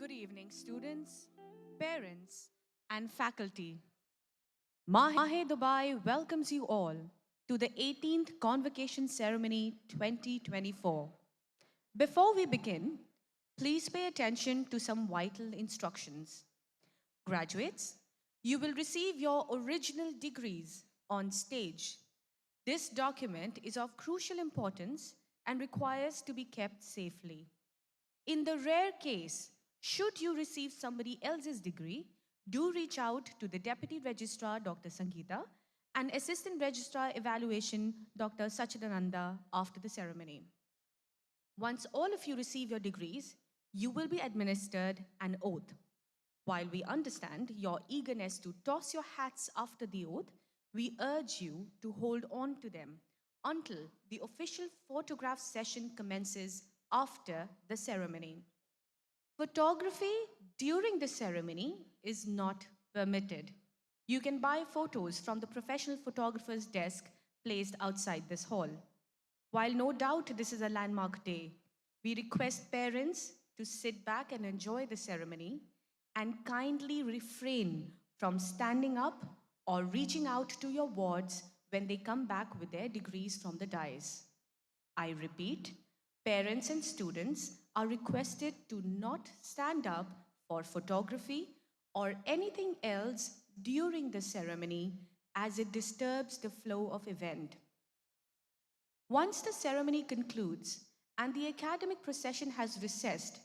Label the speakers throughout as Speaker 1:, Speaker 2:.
Speaker 1: Good evening, students, parents, and faculty. Mahe Dubai welcomes you all to the 18th Convocation Ceremony 2024. Before we begin, please pay attention to some vital instructions. Graduates, you will receive your original degrees on stage. This document is of crucial importance and requires to be kept safely. In the rare case, should you receive somebody else's degree, do reach out to the Deputy Registrar, Dr. Sangeeta, and Assistant Registrar Evaluation, Dr. Sachidananda, after the ceremony. Once all of you receive your degrees, you will be administered an oath. While we understand your eagerness to toss your hats after the oath, we urge you to hold on to them until the official photograph session commences after the ceremony. Photography during the ceremony is not permitted. You can buy photos from the professional photographer's desk placed outside this hall. While no doubt this is a landmark day, we request parents to sit back and enjoy the ceremony and kindly refrain from standing up or reaching out to your wards when they come back with their degrees from the dais. I repeat, parents and students are requested to not stand up for photography or anything else during the ceremony as it disturbs the flow of event. Once the ceremony concludes and the academic procession has recessed,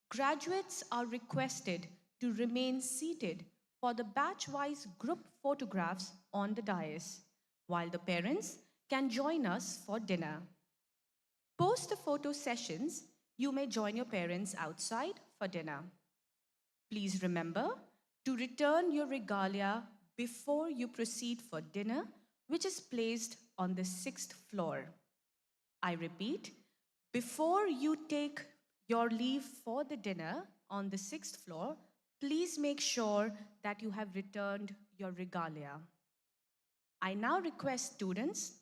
Speaker 1: graduates are requested to remain seated for the batch-wise group photographs on the dais, while the parents can join us for dinner. Post the photo sessions, you may join your parents outside for dinner. Please remember to return your regalia before you proceed for dinner, which is placed on the 6th floor. I repeat, before you take your leave for the dinner on the 6th floor, please make sure that you have returned your regalia. I now request students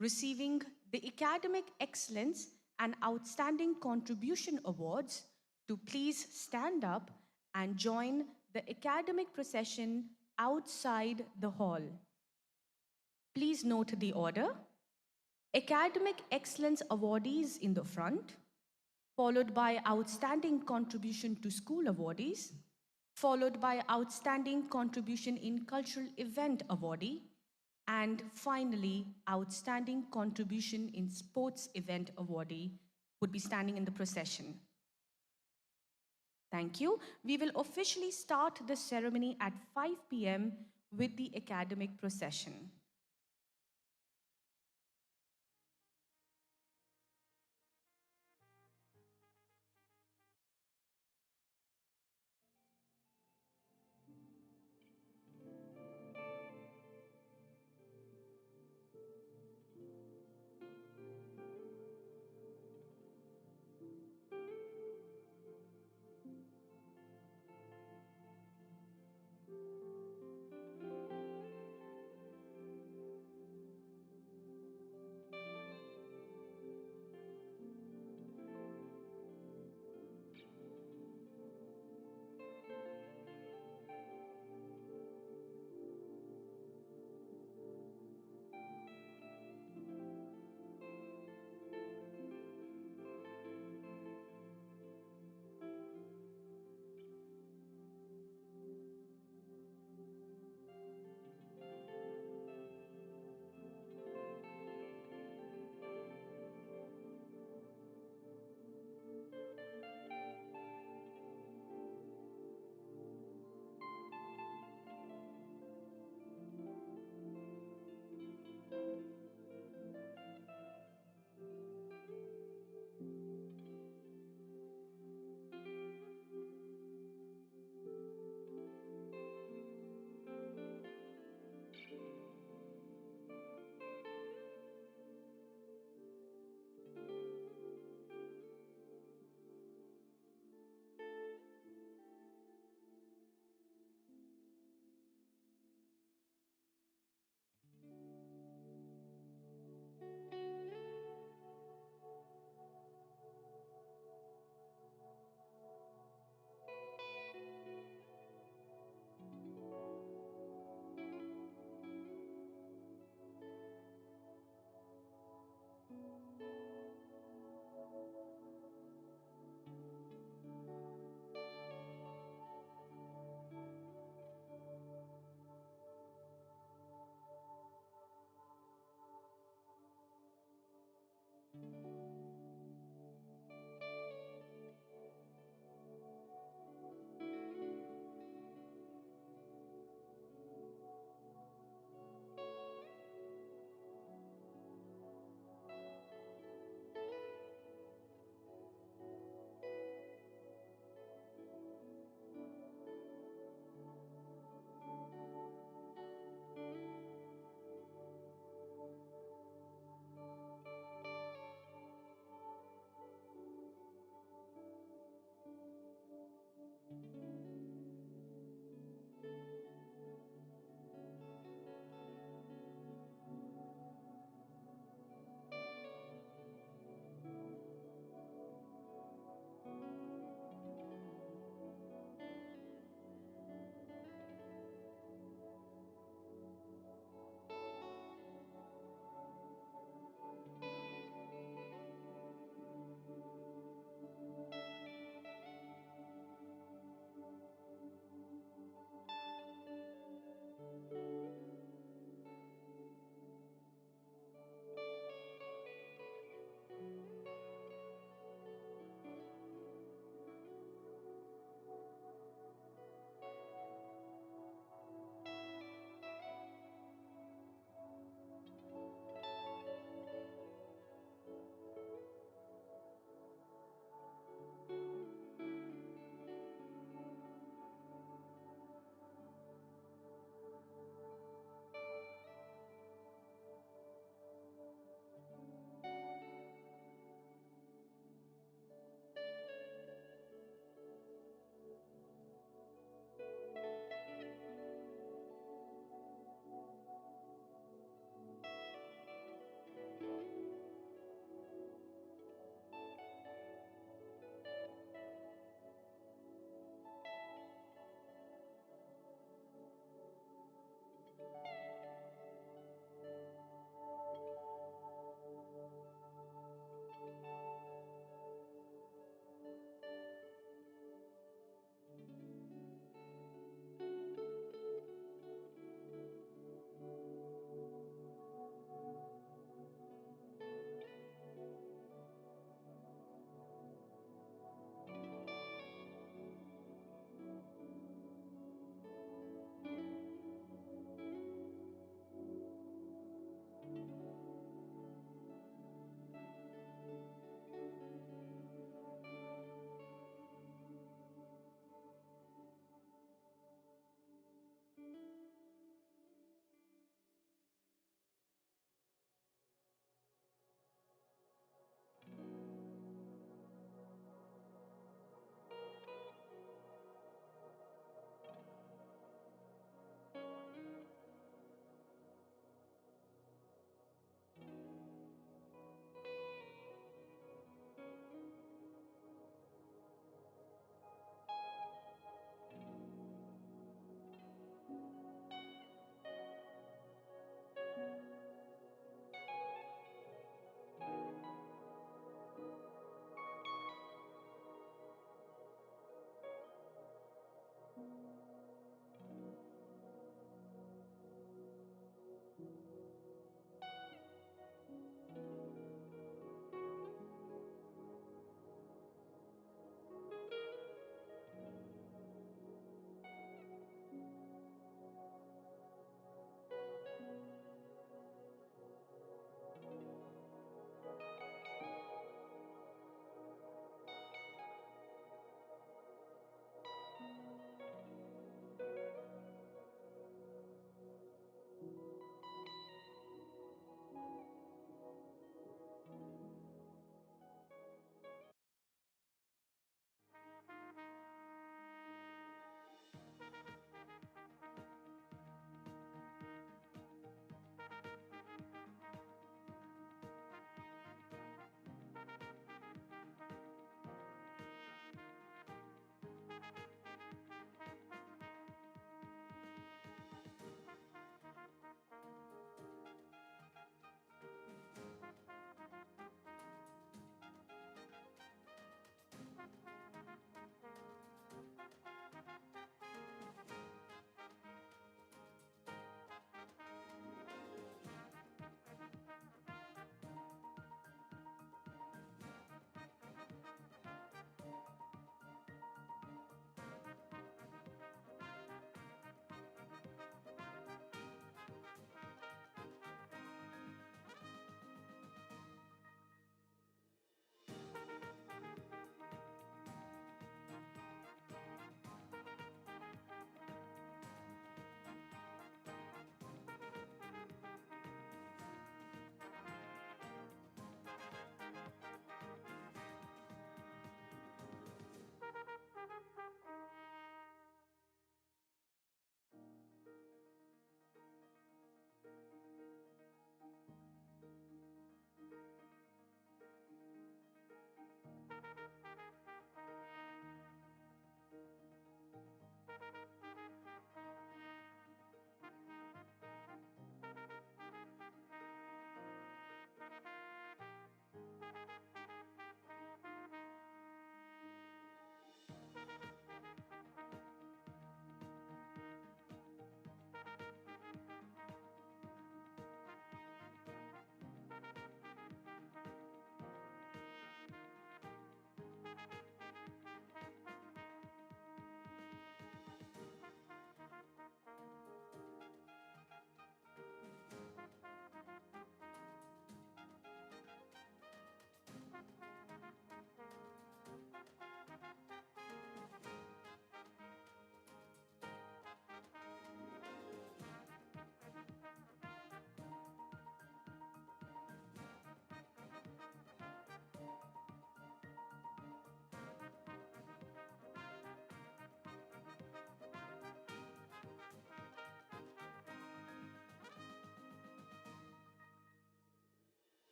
Speaker 1: receiving the Academic Excellence and Outstanding Contribution Awards to please stand up and join the academic procession outside the hall. Please note the order. Academic Excellence Awardees in the front, followed by Outstanding Contribution to School Awardees, followed by Outstanding Contribution in Cultural Event Awardee, and finally, Outstanding Contribution in Sports Event Awardee would be standing in the procession. Thank you. We will officially start the ceremony at 5 p.m. with the academic procession.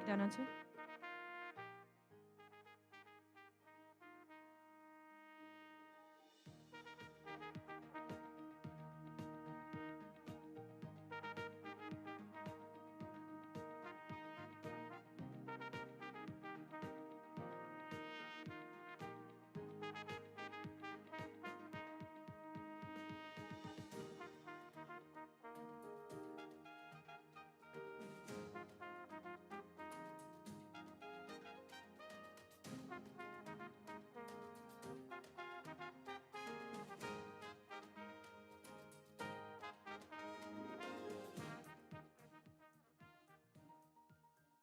Speaker 1: Dhananjay?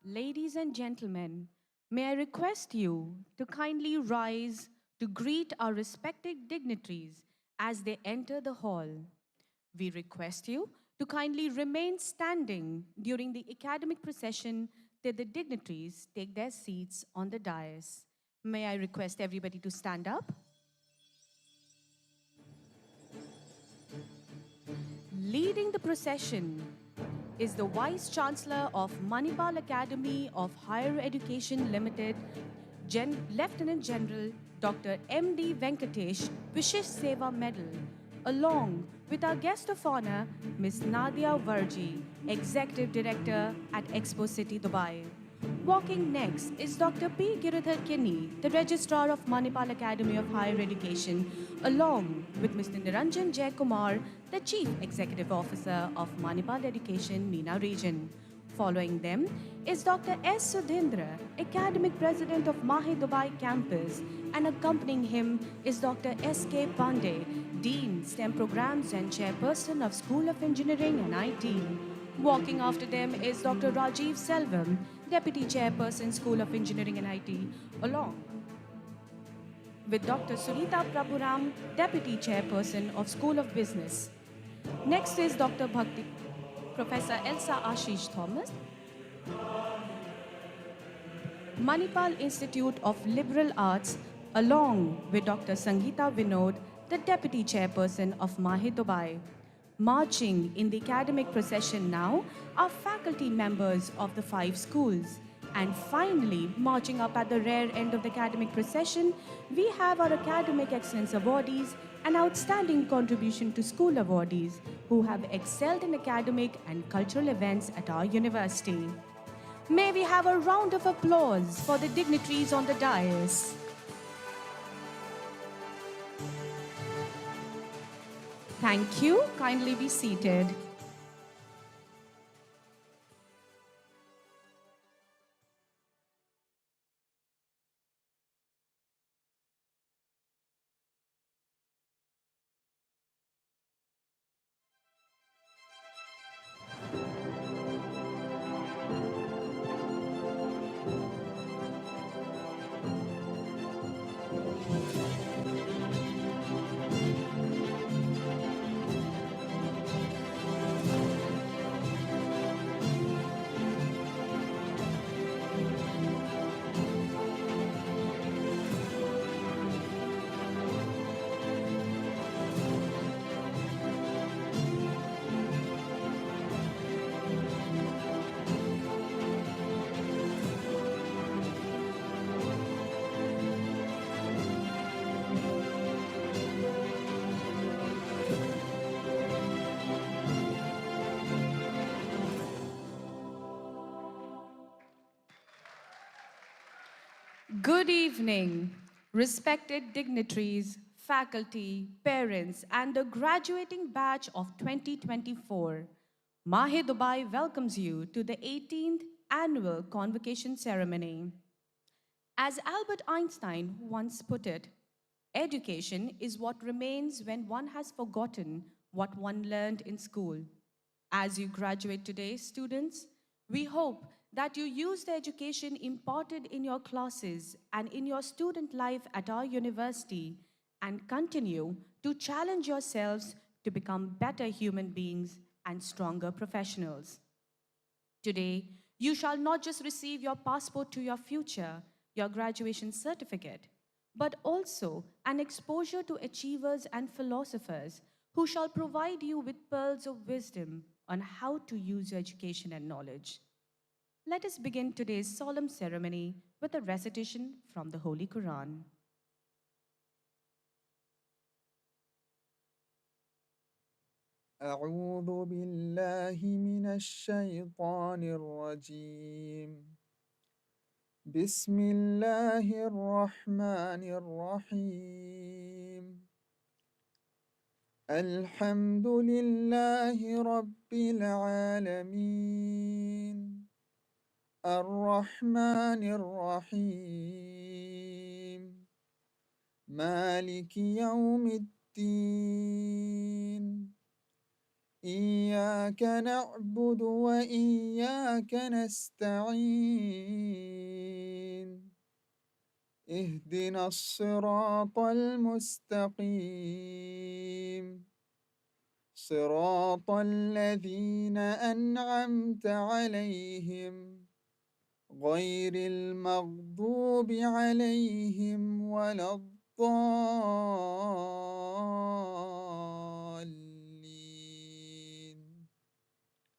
Speaker 1: Ladies and gentlemen, may I request you to kindly rise to greet our respected dignitaries as they enter the hall. We request you to kindly remain standing during the academic procession till the dignitaries take their seats on the dais. May I request everybody to stand up? Leading the procession is the Vice Chancellor of Manipal Academy of Higher Education Limited, Lieutenant General Dr. M.D. Venkatesh Vishish Seva Medal, along with our guest of honor, Ms. Nadia Varji, Executive Director at Expo City, Dubai. Walking next is Dr. P. Giridhar Kinney, the Registrar of Manipal Academy of Higher Education, along with Mr. Niranjan Jaikumar, the Chief Executive Officer of Manipal Education, MENA region. Following them is Dr. S. Sudhindra, Academic President of Mahe Dubai campus, and accompanying him is Dr. S. K. Pandey, Dean, STEM Programs and Chairperson of School of Engineering and IT. Walking after them is Dr. Rajiv Selvam, Deputy Chairperson, School of Engineering and IT, along with Dr. Sunita Prabhuram, Deputy Chairperson of School of Business. Next is Dr. Bhakti, Professor Elsa Ashish Thomas, Manipal Institute of Liberal Arts, along with Dr. Sangeeta Vinod, the Deputy Chairperson of Mahe Dubai. Marching in the academic procession now are faculty members of the 5 schools. And finally, marching up at the rear end of the academic procession, we have our Academic Excellence Awardees and Outstanding Contribution to School Awardees who have excelled in academic and cultural events at our university. May we have a round of applause for the dignitaries on the dais. Thank you. Kindly be seated. Good evening, respected dignitaries, faculty, parents, and the graduating batch of 2024. Mahe Dubai welcomes you to the 18th annual Convocation ceremony. As Albert Einstein once put it, education is what remains when one has forgotten what one learned in school. As you graduate today, students, we hope that you use the education imparted in your classes and in your student life at our university and continue to challenge yourselves to become better human beings and stronger professionals. Today, you shall not just receive your passport to your future, your graduation certificate, but also an exposure to achievers and philosophers who shall provide you with pearls of wisdom on how to use your education and knowledge. Let us begin today's solemn ceremony with a recitation from the Holy Quran.
Speaker 2: أعوذ بالله من الشيطان الرجيم بسم الله الرحمن الرحيم الحمد لله رب العالمين الرحمن الرحيم مالك يوم الدين إياك نعبد وإياك نستعين اهدنا الصراط المستقيم صراط الذين أنعمت عليهم غير المغضوب عليهم ولا الضالين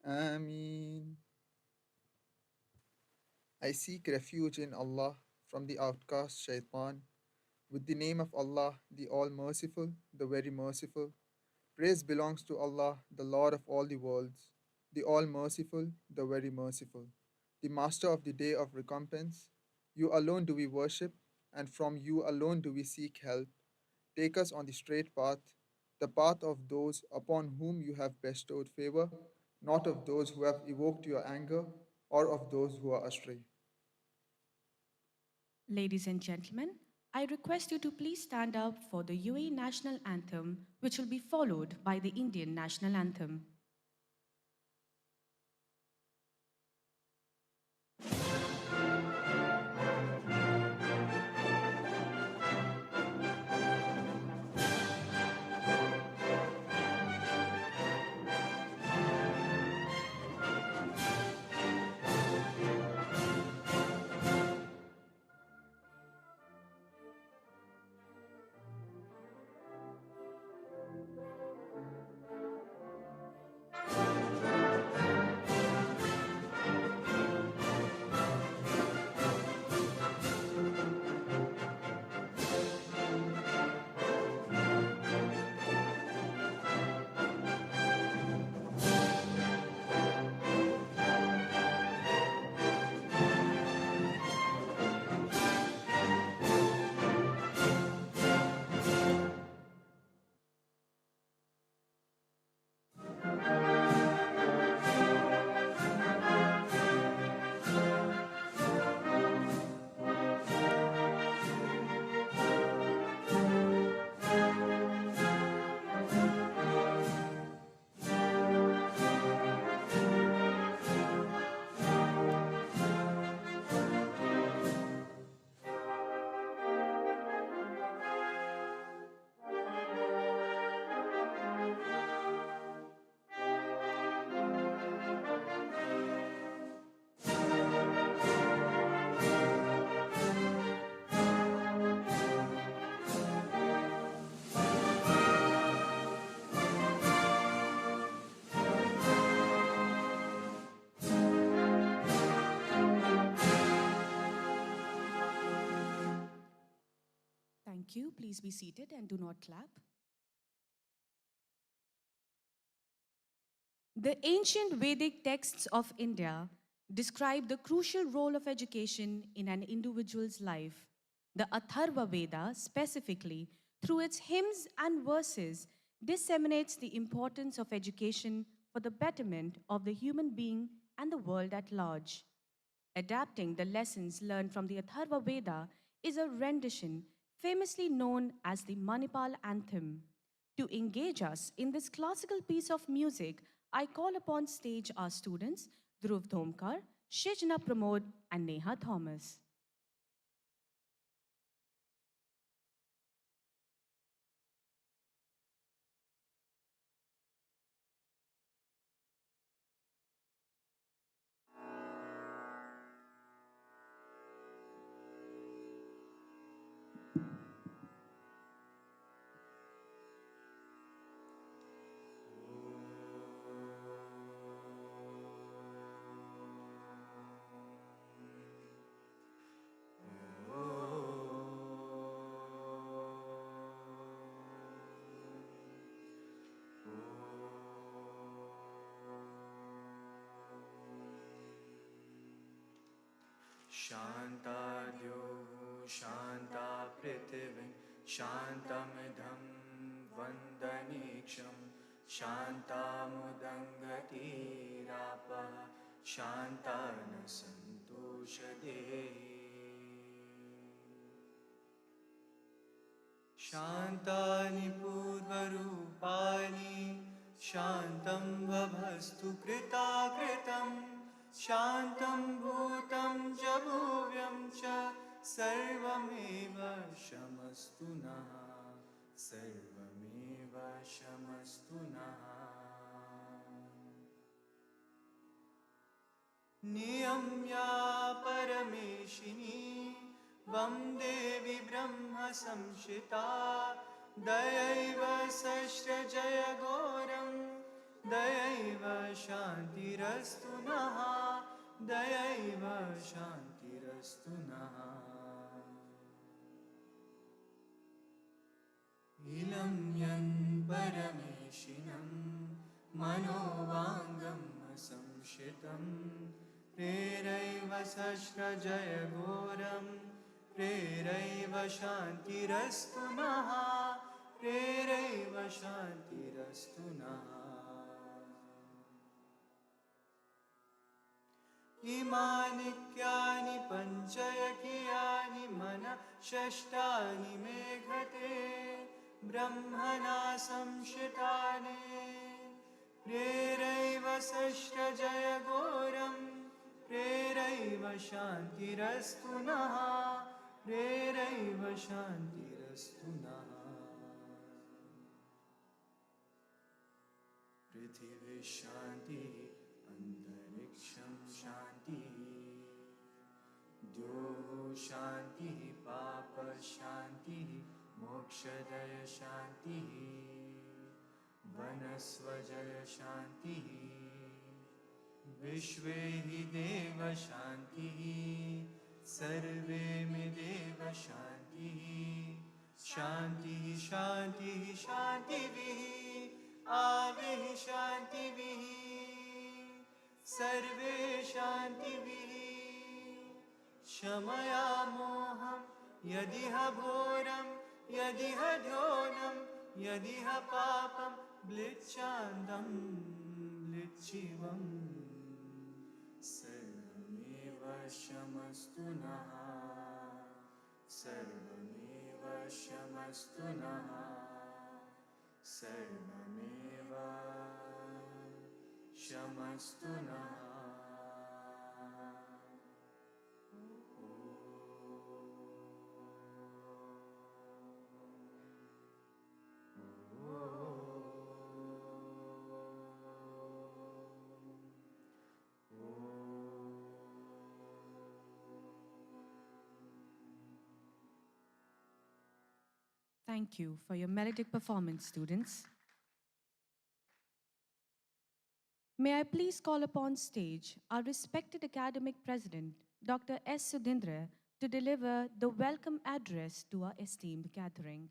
Speaker 2: آمين. I seek refuge in Allah from the outcast Shaitan. With the name of Allah, the All Merciful, the Very Merciful. Praise belongs to Allah, the Lord of all the worlds, the All Merciful, the Very Merciful, the Master of the Day of Recompense. You alone do we worship, and from you alone do we seek help. Take us on the straight path, the path of those upon whom you have bestowed favor, not of those who have evoked your anger, or of those who are astray.
Speaker 1: Ladies and gentlemen, I request you to please stand up for the UAE national anthem, which will be followed by the Indian national anthem. Thank you. Please be seated and do not clap. The ancient Vedic texts of India describe the crucial role of education in an individual's life. The Atharva Veda, specifically, through its hymns and verses, disseminates the importance of education for the betterment of the human being and the world at large. Adapting the lessons learned from the Atharva Veda is a rendition famously known as the Manipal anthem. To engage us in this classical piece of music, I call upon stage our students Dhruv Dhomkar, Shijna Pramod, and Neha Thomas.
Speaker 3: शान्ताद्योः शान्ता पृथिवी शान्तमिदं वन्दनीक्षं शान्तामुदङ्गतीरापः शान्ता न सन्तोषदेहि शान्तानि पूर्वरूपाणि शान्तं वभस्तु कृताकृतं शान्तं भूतं च भव्यं च सर्वमेव शमस्तु नः सर्वमेव शमस्तु नः नियम्या परमेशिनी वं देवी ब्रह्मसंशिता दयैव सस्रजयघोरं दयैव शान्तिरस्तु नः दयैव शान्तिरस्तु नः इलं यन् परमेशिनं मनोवाङ्गं संशितं प्रेरैव सस्रजयघोरं प्रेरैव शान्तिरस्तु नः प्रेरैव शान्तिरस्तु नः इमानिक्यानि पञ्चयकियानि मनः षष्ठानि मे घटे ब्रह्मणा संशितानि प्रेरैव सस्रजयघोरं प्रेरैव शान्तिरस्तु नः प्रेरैव शान्तिरस्तु नः पृथिवी शान्तिः अन्तरिक्षं शान्तिः द्योः शान्तिः पापशान्तिः मोक्षदय शान्तिः वनस्वजय शान्तिः विश्वे हि देव शान्तिः सर्वे मे देव शान्तिः शान्तिः शान्तिः शान्तिभिः आविः शान्तिभिः सर्वे शान्तिभिः शमया मोहं यदिह घोरं यदिह ध्योनं यदिह पापं ब्लिच्छान्दं ब्लिच्छिवं सर्वमेव शमस्तु नः सर्वमेव शमस्तु नः सर्वमेव शमस्तु नः
Speaker 1: Thank you for your melodic performance, students. May I please call upon stage our respected academic president, Dr. S. Sudhindra, to deliver the welcome address to our esteemed gathering.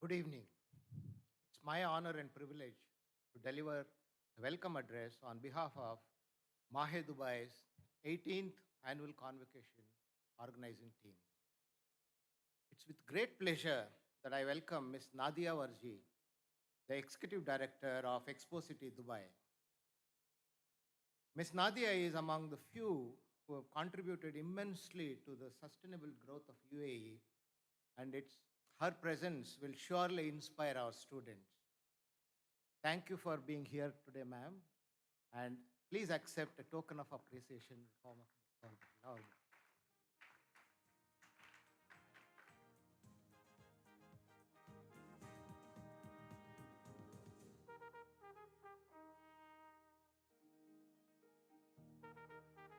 Speaker 4: Good evening. It's my honor and privilege to deliver a welcome address on behalf of Mahe Dubai's 18th Annual Convocation organizing team. It's with great pleasure that I welcome Ms. Nadia Warji, the Executive Director of Expo City Dubai. Ms. Nadia is among the few who have contributed immensely to the sustainable growth of UAE, and her presence will surely inspire our students. Thank you for being here today, ma'am, and please accept a token of appreciation in the form of love.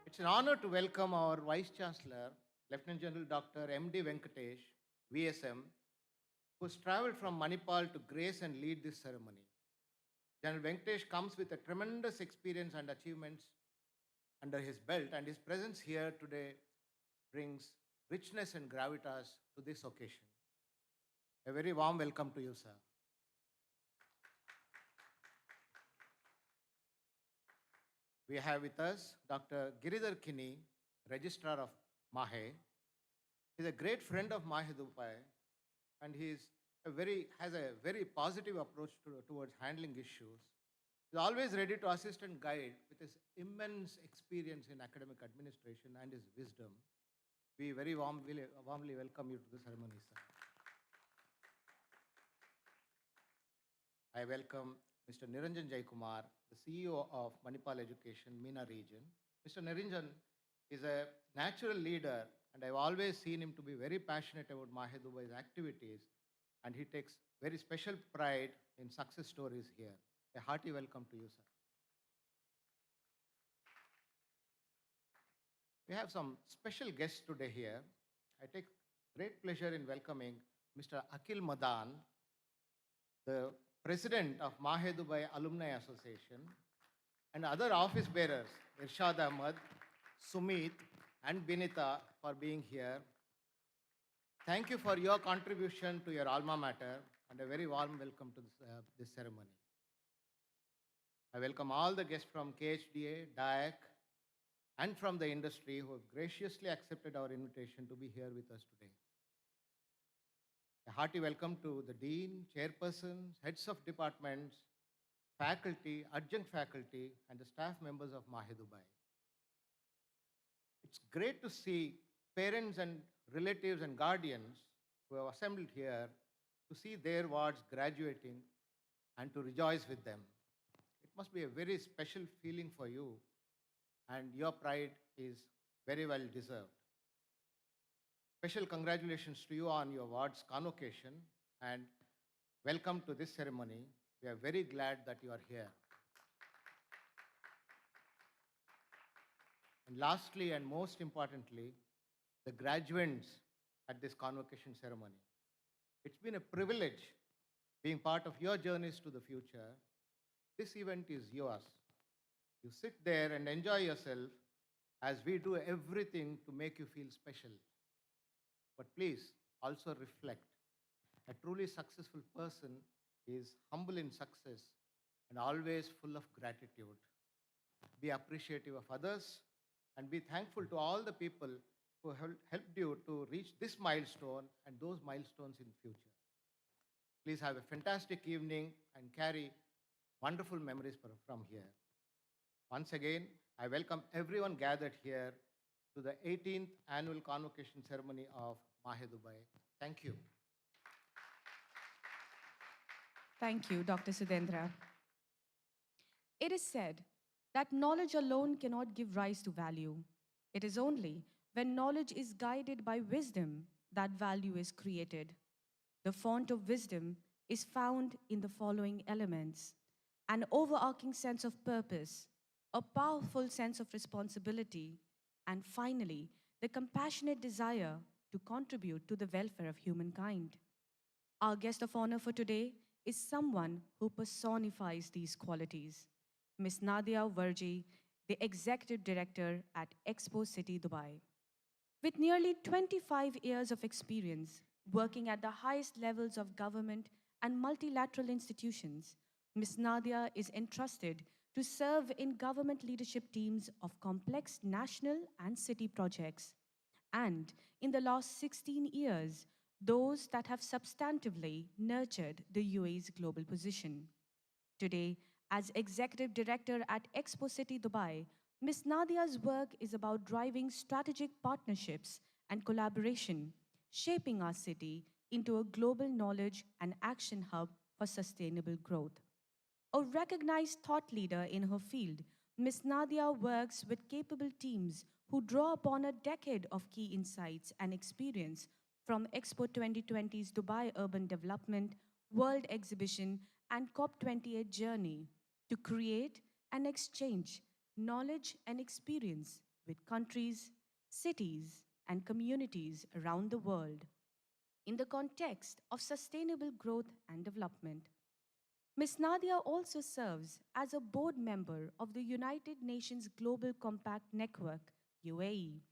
Speaker 4: It's an honor to welcome our Vice Chancellor, Lieutenant General Dr. M.D. Venkatesh, VSM, who's traveled from Manipal to grace and lead this ceremony. General Venkatesh comes with a tremendous experience and achievements under his belt, and his presence here today brings richness and gravitas to this occasion. A very warm welcome to you, sir. We have with us Dr. Giridhar Kini, Registrar of MAHE. He's a great friend of MAHE Dubai, and has a very positive approach towards handling issues. He's always ready to assist and guide with his immense experience in academic administration and his wisdom. We very warmly welcome you to the ceremony, sir. I welcome Mr. Niranjan Jaikumar, the CEO of Manipal Education, MENA region. Mr. Niranjan is a natural leader, and I've always seen him to be very passionate about MAHE Dubai's activities, and he takes very special pride in success stories here. A hearty welcome to you, sir. We have some special guests today here. I take great pleasure in welcoming Mr. Akhil Madan, the President of MAHE Dubai Alumni Association, and other office bearers, Irshad Ahmad, Sumit, and Binita, for being here. Thank you for your contribution to your alma mater, and a very warm welcome to this ceremony. I welcome all the guests from KHDA, DAEC, and from the industry who have graciously accepted our invitation to be here with us today. A hearty welcome to the Dean, Chairpersons, Heads of Departments, faculty, adjunct faculty, and the staff members of MAHE Dubai. It's great to see parents and relatives and guardians who have assembled here to see their wards graduating and to rejoice with them. It must be a very special feeling for you, and your pride is very well deserved. Special congratulations to you on your ward's convocation, and welcome to this ceremony. We are very glad that you are here. And lastly, and most importantly, the graduates at this convocation ceremony. It's been a privilege being part of your journeys to the future. This event is yours. You sit there and enjoy yourself as we do everything to make you feel special. But please also reflect. A truly successful person is humble in success and always full of gratitude. Be appreciative of others and be thankful to all the people who have helped you to reach this milestone and those milestones in future. Please have a fantastic evening and carry wonderful memories from here. Once again, I welcome everyone gathered here to the 18th annual convocation ceremony of MAHE Dubai. Thank you.
Speaker 1: Thank you, Dr. Sudhendra. It is said that knowledge alone cannot give rise to value. It is only when knowledge is guided by wisdom that value is created. The font of wisdom is found in the following elements: an overarching sense of purpose, a powerful sense of responsibility, and finally, the compassionate desire to contribute to the welfare of humankind. Our guest of honor for today is someone who personifies these qualities, Ms. Nadia Warji, the Executive Director at Expo City, Dubai. With nearly 25 years of experience working at the highest levels of government and multilateral institutions, Ms. Nadia is entrusted to serve in government leadership teams of complex national and city projects, and in the last 16 years, those that have substantively nurtured the UAE's global position. Today, as Executive Director at Expo City Dubai, Ms. Nadia's work is about driving strategic partnerships and collaboration, shaping our city into a global knowledge and action hub for sustainable growth. A recognized thought leader in her field, Ms. Nadia works with capable teams who draw upon a decade of key insights and experience from Expo 2020's Dubai Urban Development, World Exhibition, and COP28 journey to create and exchange knowledge and experience with countries, cities, and communities around the world in the context of sustainable growth and development. Ms. Nadia also serves as a board member of the United Nations Global Compact Network, UAE,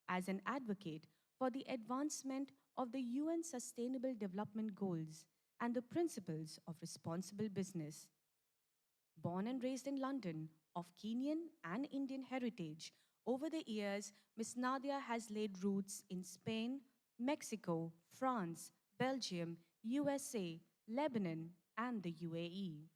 Speaker 1: as an advocate for the advancement of the UN Sustainable Development Goals and the principles of responsible business. Born and raised in London, of Kenyan and Indian heritage, over the years, Miss Nadia has laid roots in Spain, Mexico, France, Belgium, USA, Lebanon, and the UAE.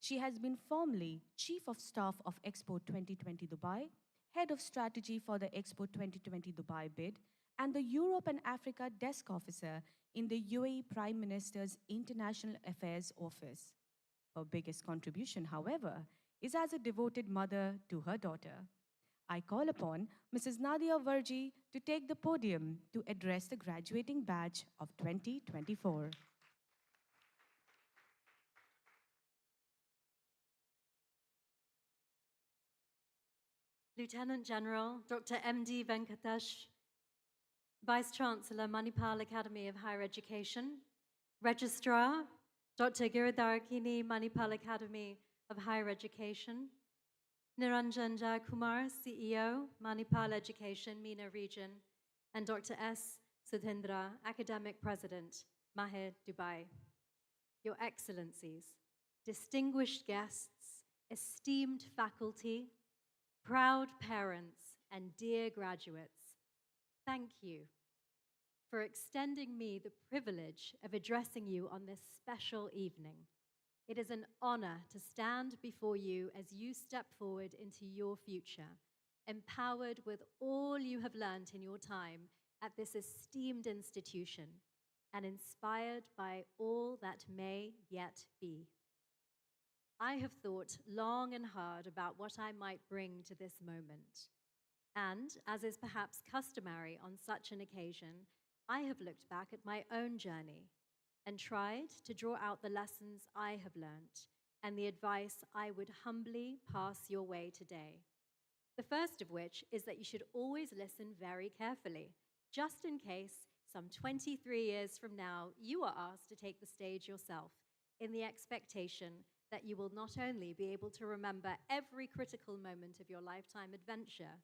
Speaker 1: She has been formerly Chief of Staff of Expo 2020 Dubai, Head of Strategy for the Expo 2020 Dubai bid, and the Europe and Africa Desk Officer in the UAE Prime Minister's International Affairs Office. Her biggest contribution, however, is as a devoted mother to her daughter. I call upon Mrs. Nadia Varji to take the podium to address the graduating batch of 2024.
Speaker 5: Lieutenant General Dr. M.D. Venkatesh, Vice Chancellor, Manipal Academy of Higher Education, Registrar Dr. Giridharakini, Manipal Academy of Higher Education, Niranjan Jayakumar, CEO, Manipal Education, MENA Region, and Dr. S. Sudhindra, Academic President, Mahe, Dubai. Your Excellencies, distinguished guests, esteemed faculty, proud parents, and dear graduates, thank you for extending me the privilege of addressing you on this special evening. It is an honor to stand before you as you step forward into your future, empowered with all you have learned in your time at this esteemed institution, and inspired by all that may yet be. I have thought long and hard about what I might bring to this moment. And, as is perhaps customary on such an occasion, I have looked back at my own journey and tried to draw out the lessons I have learnt and the advice I would humbly pass your way today. The first of which is that you should always listen very carefully, just in case some 23 years from now you are asked to take the stage yourself, in the expectation that you will not only be able to remember every critical moment of your lifetime adventure,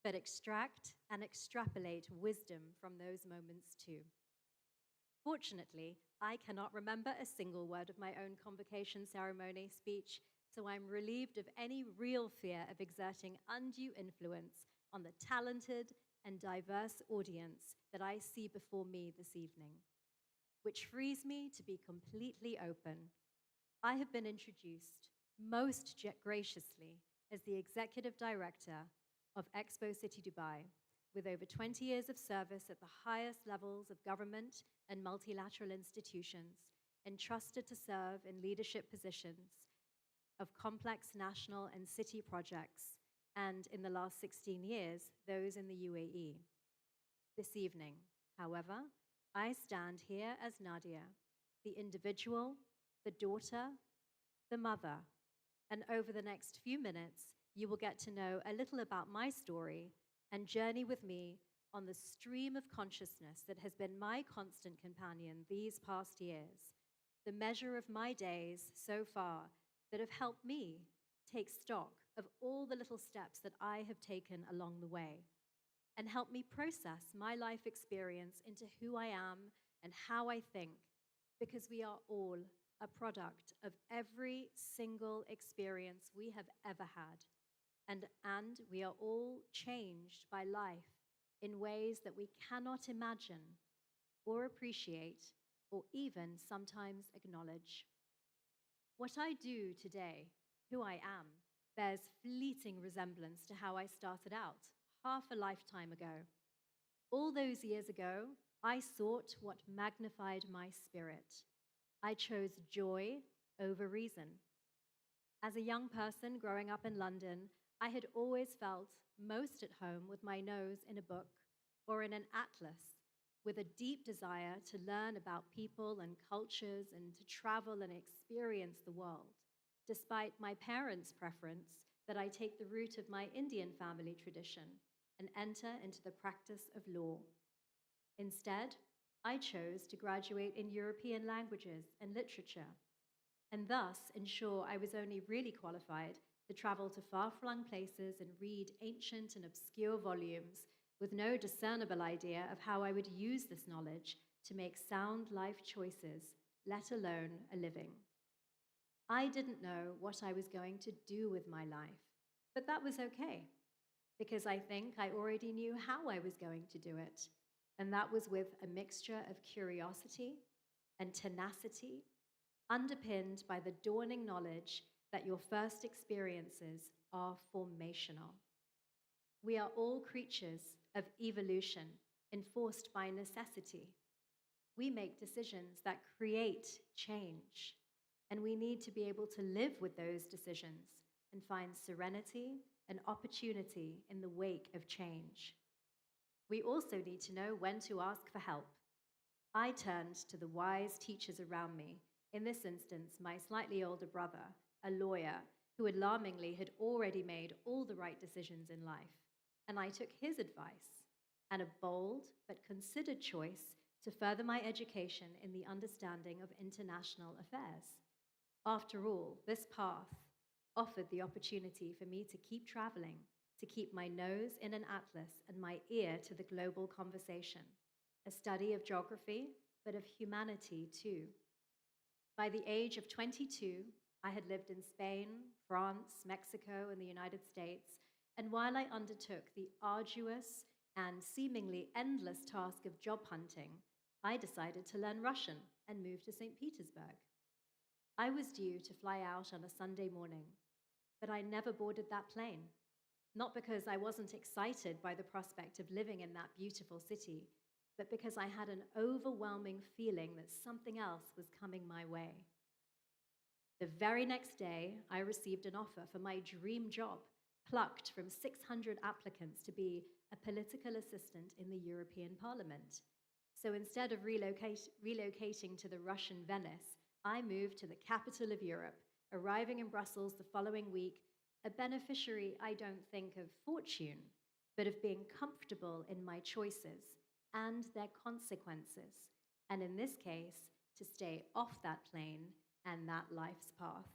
Speaker 5: but extract and extrapolate wisdom from those moments too. Fortunately, I cannot remember a single word of my own convocation ceremony speech, so I'm relieved of any real fear of exerting undue influence on the talented and diverse audience that I see before me this evening, which frees me to be completely open. I have been introduced most graciously as the Executive Director of Expo City Dubai, with over 20 years of service at the highest levels of government and multilateral institutions, entrusted to serve in leadership positions of complex national and city projects, and in the last 16 years, those in the UAE. This evening, however, I stand here as Nadia, the individual, the daughter, the mother, and over the next few minutes, you will get to know a little about my story and journey with me on the stream of consciousness that has been my constant companion these past years, the measure of my days so far that have helped me take stock of all the little steps that I have taken along the way, and help me process my life experience into who I am and how I think, because we are all a product of every single experience we have ever had. And we are all changed by life in ways that we cannot imagine or appreciate or even sometimes acknowledge. What I do today, who I am, bears fleeting resemblance to how I started out half a lifetime ago. All those years ago, I sought what magnified my spirit. I chose joy over reason. As a young person growing up in London, I had always felt most at home with my nose in a book or in an atlas, with a deep desire to learn about people and cultures and to travel and experience the world, despite my parents' preference that I take the route of my Indian family tradition and enter into the practice of law. Instead, I chose to graduate in European languages and literature, and thus ensure I was only really qualified to travel to far-flung places and read ancient and obscure volumes with no discernible idea of how I would use this knowledge to make sound life choices, let alone a living. I didn't know what I was going to do with my life, but that was okay, because I think I already knew how I was going to do it, and that was with a mixture of curiosity and tenacity, underpinned by the dawning knowledge that your first experiences are formational. We are all creatures of evolution enforced by necessity. We make decisions that create change, and we need to be able to live with those decisions and find serenity and opportunity in the wake of change. We also need to know when to ask for help. I turned to the wise teachers around me, in this instance, my slightly older brother, a lawyer who alarmingly had already made all the right decisions in life, and I took his advice and a bold but considered choice to further my education in the understanding of international affairs. After all, this path offered the opportunity for me to keep traveling, to keep my nose in an atlas and my ear to the global conversation, a study of geography, but of humanity too. By the age of 22, I had lived in Spain, France, Mexico, and the United States, and while I undertook the arduous and seemingly endless task of job hunting, I decided to learn Russian and move to St. Petersburg. I was due to fly out on a Sunday morning, but I never boarded that plane. Not because I wasn't excited by the prospect of living in that beautiful city, but because I had an overwhelming feeling that something else was coming my way. The very next day, I received an offer for my dream job, plucked from 600 applicants to be a political assistant in the European Parliament. So instead of relocating to the Russian Venice, I moved to the capital of Europe, arriving in Brussels the following week, a beneficiary, I don't think, of fortune, but of being comfortable in my choices and their consequences, and in this case, to stay off that plane and that life's path.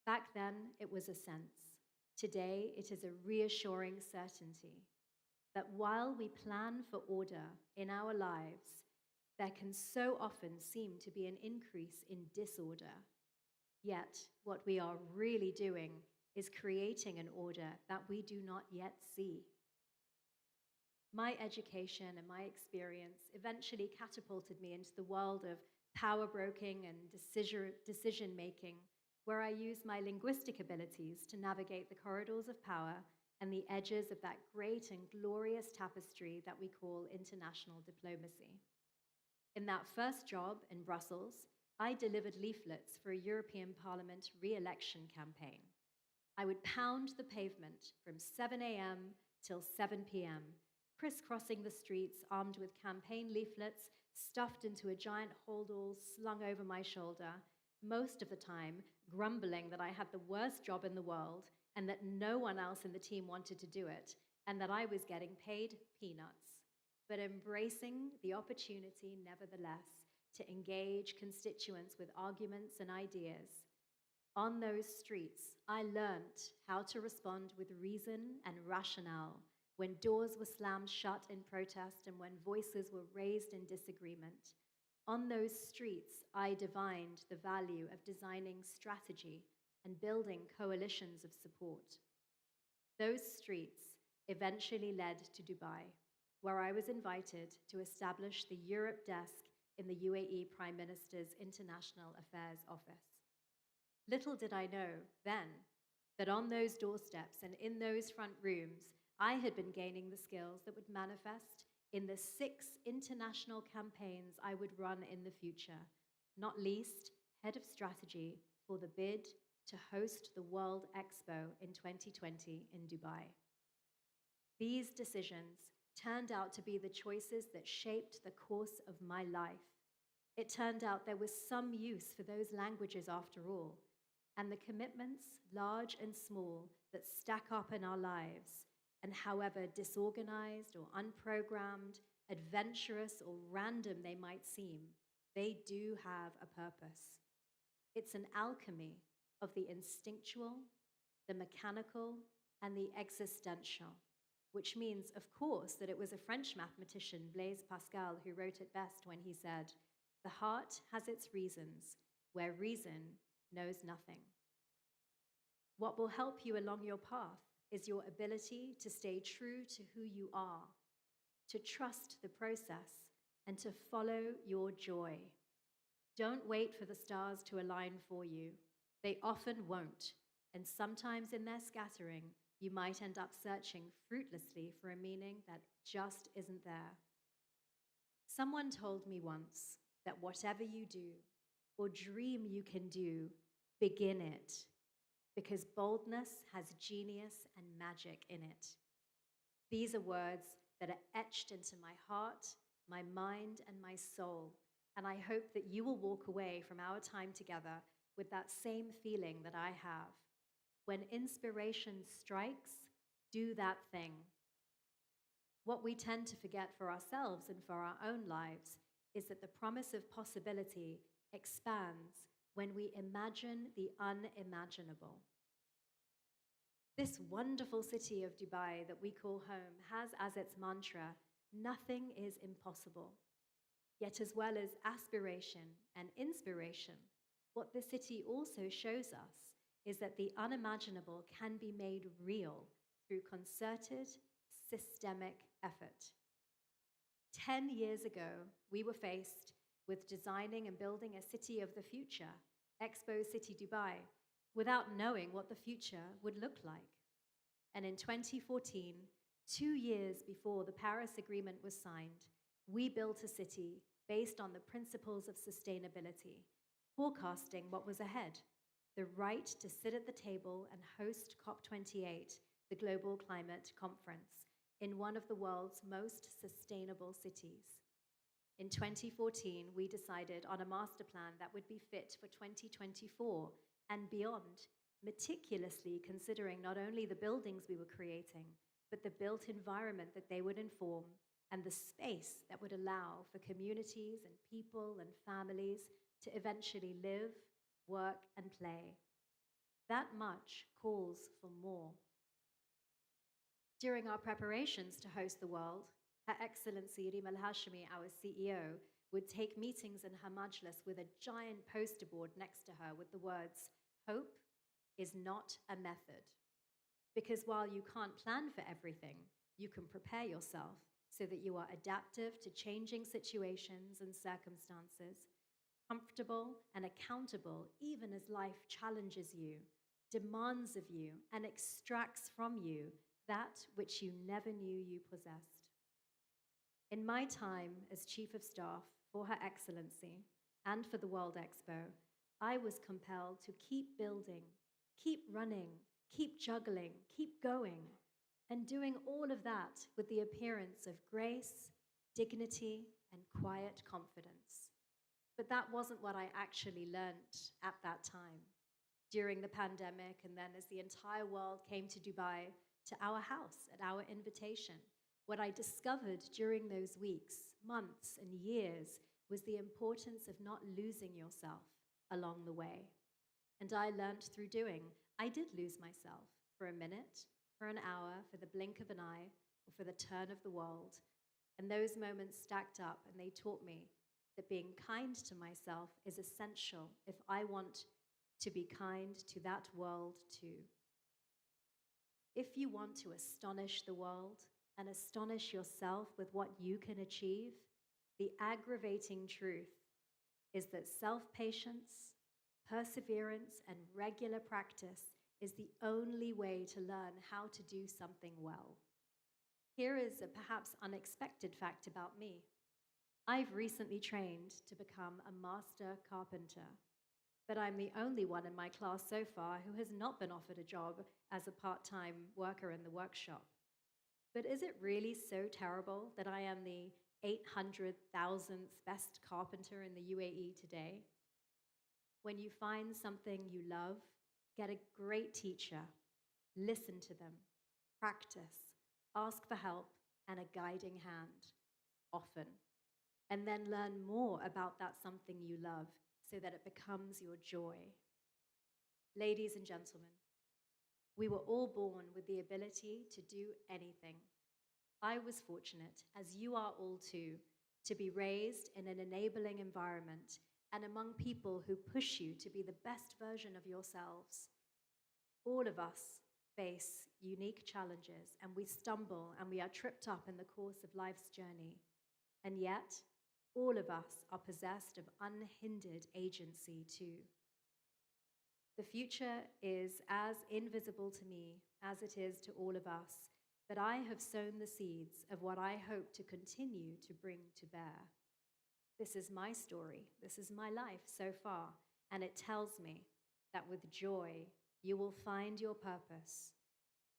Speaker 5: Back then, it was a sense. Today, it is a reassuring certainty that while we plan for order in our lives, there can so often seem to be an increase in disorder. Yet, what we are really doing is creating an order that we do not yet see. My education and my experience eventually catapulted me into the world of power broking and decision making, where I used my linguistic abilities to navigate the corridors of power and the edges of that great and glorious tapestry that we call international diplomacy. In that first job in Brussels, I delivered leaflets for a European Parliament re-election campaign. I would pound the pavement from 7 a.m. till 7 p.m., crisscrossing the streets armed with campaign leaflets stuffed into a giant holdall slung over my shoulder, most of the time grumbling that I had the worst job in the world and that no one else in the team wanted to do it, and that I was getting paid peanuts, but embracing the opportunity nevertheless to engage constituents with arguments and ideas. On those streets, I learnt how to respond with reason and rationale when doors were slammed shut in protest and when voices were raised in disagreement. On those streets, I divined the value of designing strategy and building coalitions of support. Those streets eventually led to Dubai, where I was invited to establish the Europe desk in the UAE Prime Minister's International Affairs Office. Little did I know then that on those doorsteps and in those front rooms, I had been gaining the skills that would manifest in the 6 international campaigns I would run in the future, not least head of strategy for the bid to host the World Expo in 2020 in Dubai. These decisions turned out to be the choices that shaped the course of my life. It turned out there was some use for those languages after all, and the commitments, large and small, that stack up in our lives, and however disorganized or unprogrammed, adventurous or random they might seem, they do have a purpose. It's an alchemy of the instinctual, the mechanical, and the existential. which means, of course, that it was a French mathematician, Blaise Pascal, who wrote it best when he said, "The heart has its reasons, where reason knows nothing." What will help you along your path is your ability to stay true to who you are, to trust the process, and to follow your joy. Don't wait for the stars to align for you. They often won't, and sometimes in their scattering, you might end up searching fruitlessly for a meaning that just isn't there. Someone told me once that whatever you do or dream you can do, begin it, because boldness has genius and magic in it. These are words that are etched into my heart, my mind, and my soul, and I hope that you will walk away from our time together with that same feeling that I have. When inspiration strikes, do that thing. What we tend to forget for ourselves and for our own lives is that the promise of possibility expands when we imagine the unimaginable. This wonderful city of Dubai that we call home has as its mantra, "Nothing is impossible." Yet, as well as aspiration and inspiration, what the city also shows us is that the unimaginable can be made real through concerted, systemic effort. 10 years ago, we were faced with designing and building a city of the future, Expo City Dubai, without knowing what the future would look like. And in 2014, 2 years before the Paris Agreement was signed, we built a city based on the principles of sustainability, forecasting what was ahead: the right to sit at the table and host COP28, the Global Climate Conference, in one of the world's most sustainable cities. In 2014, we decided on a master plan that would be fit for 2024 and beyond, meticulously considering not only the buildings we were creating, but the built environment that they would inform and the space that would allow for communities and people and families to eventually live, work, and play. That much calls for more. During our preparations to host the world, Her Excellency Rima Al-Hashimi, our CEO, would take meetings in her majlis with a giant poster board next to her with the words, "Hope is not a method." Because while you can't plan for everything, you can prepare yourself so that you are adaptive to changing situations and circumstances, comfortable and accountable even as life challenges you, demands of you, and extracts from you that which you never knew you possessed. In my time as Chief of Staff for Her Excellency and for the World Expo, I was compelled to keep building, keep running, keep juggling, keep going, and doing all of that with the appearance of grace, dignity, and quiet confidence. But that wasn't what I actually learned at that time. During the pandemic, and then as the entire world came to Dubai, to our house at our invitation, what I discovered during those weeks, months, and years was the importance of not losing yourself along the way. And I learned through doing. I did lose myself for a minute, for an hour, for the blink of an eye, or for the turn of the world. And those moments stacked up, and they taught me that being kind to myself is essential if I want to be kind to that world too. If you want to astonish the world and astonish yourself with what you can achieve, the aggravating truth is that self-patience, perseverance, and regular practice is the only way to learn how to do something well. Here is a perhaps unexpected fact about me. I've recently trained to become a master carpenter, but I'm the only one in my class so far who has not been offered a job as a part-time worker in the workshop. But is it really so terrible that I am the 800,000th best carpenter in the UAE today? When you find something you love, get a great teacher, listen to them, practice, ask for help and a guiding hand, often, and then learn more about that something you love so that it becomes your joy. Ladies and gentlemen, we were all born with the ability to do anything, I was fortunate, as you are all too, to be raised in an enabling environment and among people who push you to be the best version of yourselves. All of us face unique challenges and we stumble and we are tripped up in the course of life's journey. And yet, all of us are possessed of unhindered agency too. The future is as invisible to me as it is to all of us, but I have sown the seeds of what I hope to continue to bring to bear. This is my story, this is my life so far, and it tells me that with joy, you will find your purpose.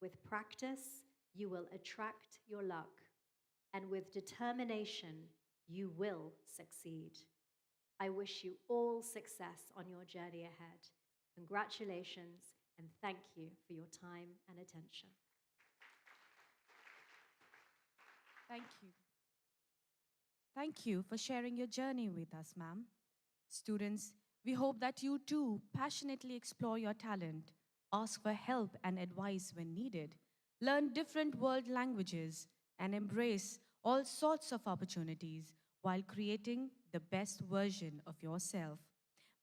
Speaker 5: With practice, you will attract your luck. And with determination, you will succeed. I wish you all success on your journey ahead. Congratulations, and thank you for your time and attention.
Speaker 1: Thank you. Thank you for sharing your journey with us, ma'am. Students, we hope that you too passionately explore your talent, ask for help and advice when needed, learn different world languages, and embrace all sorts of opportunities while creating the best version of yourself.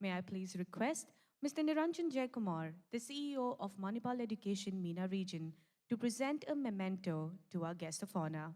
Speaker 1: May I please request Mr. Niranjan Jaikumar, the CEO of Manipal Education MENA region, to present a memento to our guest of honor.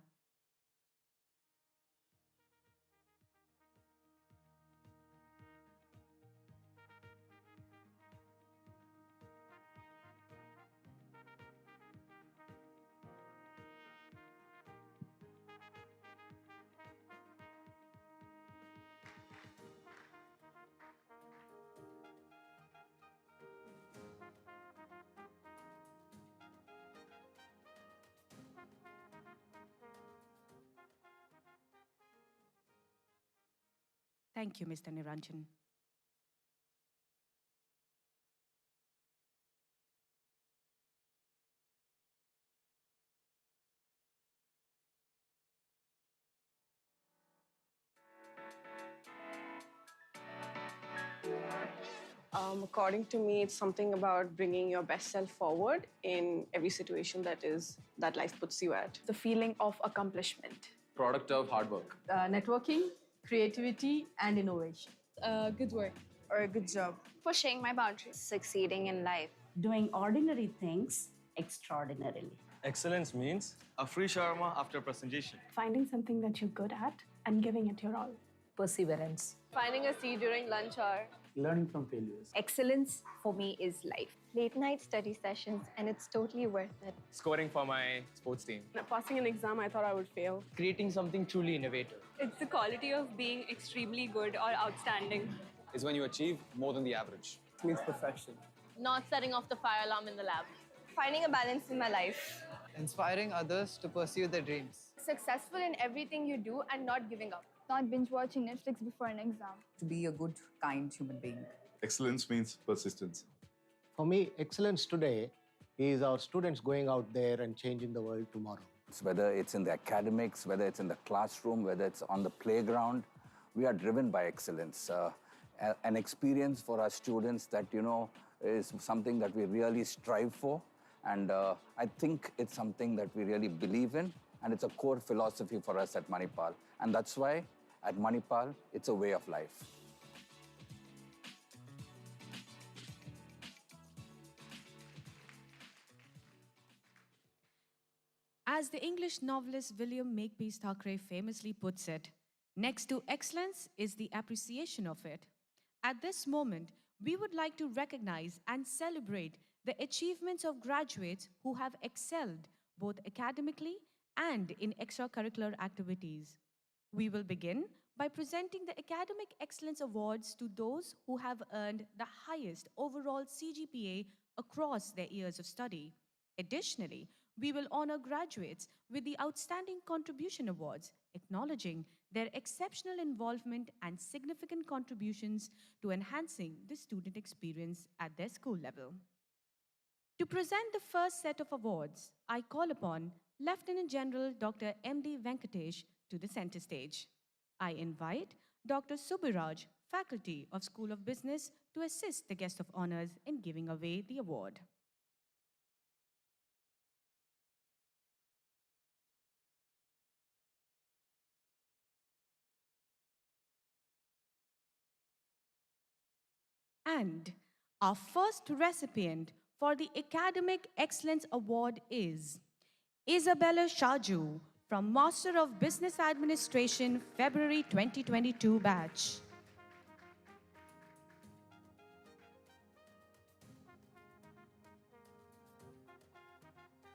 Speaker 1: Thank you, Mr. Niranjan.
Speaker 6: According to me, it's something about bringing your best self forward in every situation that life puts you at. The feeling of accomplishment.
Speaker 7: Product of hard work.
Speaker 8: Networking, creativity, and innovation.
Speaker 6: Good work or a good job.
Speaker 9: Pushing my boundaries, succeeding in life.
Speaker 10: Doing ordinary things extraordinarily.
Speaker 11: Excellence means a free shawarma after presentation.
Speaker 12: Finding something that you're good at and giving it your all.
Speaker 8: Perseverance.
Speaker 6: Finding a seat during lunch hour.
Speaker 13: Learning from failures.
Speaker 9: Excellence for me is life. Late night study sessions, and it's totally worth it.
Speaker 11: Scoring for my sports team.
Speaker 6: Passing an exam I thought I would fail.
Speaker 13: Creating something truly innovative.
Speaker 6: It's the quality of being extremely good or outstanding.
Speaker 7: Is when you achieve more than the average.
Speaker 13: It means perfection.
Speaker 6: Not setting off the fire alarm in the lab.
Speaker 9: Finding a balance in my life.
Speaker 13: Inspiring others to pursue their dreams.
Speaker 9: Successful in everything you do and not giving up. Not binge watching Netflix before an exam.
Speaker 14: To be a good, kind human being.
Speaker 15: Excellence means persistence.
Speaker 4: For me, excellence today is our students going out there and changing the world tomorrow.
Speaker 16: Whether it's in the academics, whether it's in the classroom, whether it's on the playground, we are driven by excellence. An experience for our students that, is something that we really strive for. And I think it's something that we really believe in. And it's a core philosophy for us at Manipal. And that's why at Manipal, it's a way of life.
Speaker 1: As the English novelist William Makepeace Thackeray famously puts it, next to excellence is the appreciation of it. At this moment, we would like to recognize and celebrate the achievements of graduates who have excelled both academically and in extracurricular activities. We will begin by presenting the Academic Excellence Awards to those who have earned the highest overall CGPA across their years of study. Additionally, we will honor graduates with the Outstanding Contribution Awards, acknowledging their exceptional involvement and significant contributions to enhancing the student experience at their school level. To present the first set of awards, I call upon Lieutenant General Dr. M.D. Venkatesh to the center stage. I invite Dr. Subiraj, Faculty of School of Business, to assist the guest of honors in giving away the award. And our first recipient for the Academic Excellence Award is Isabella Shaju from Master of Business Administration, February 2022 batch.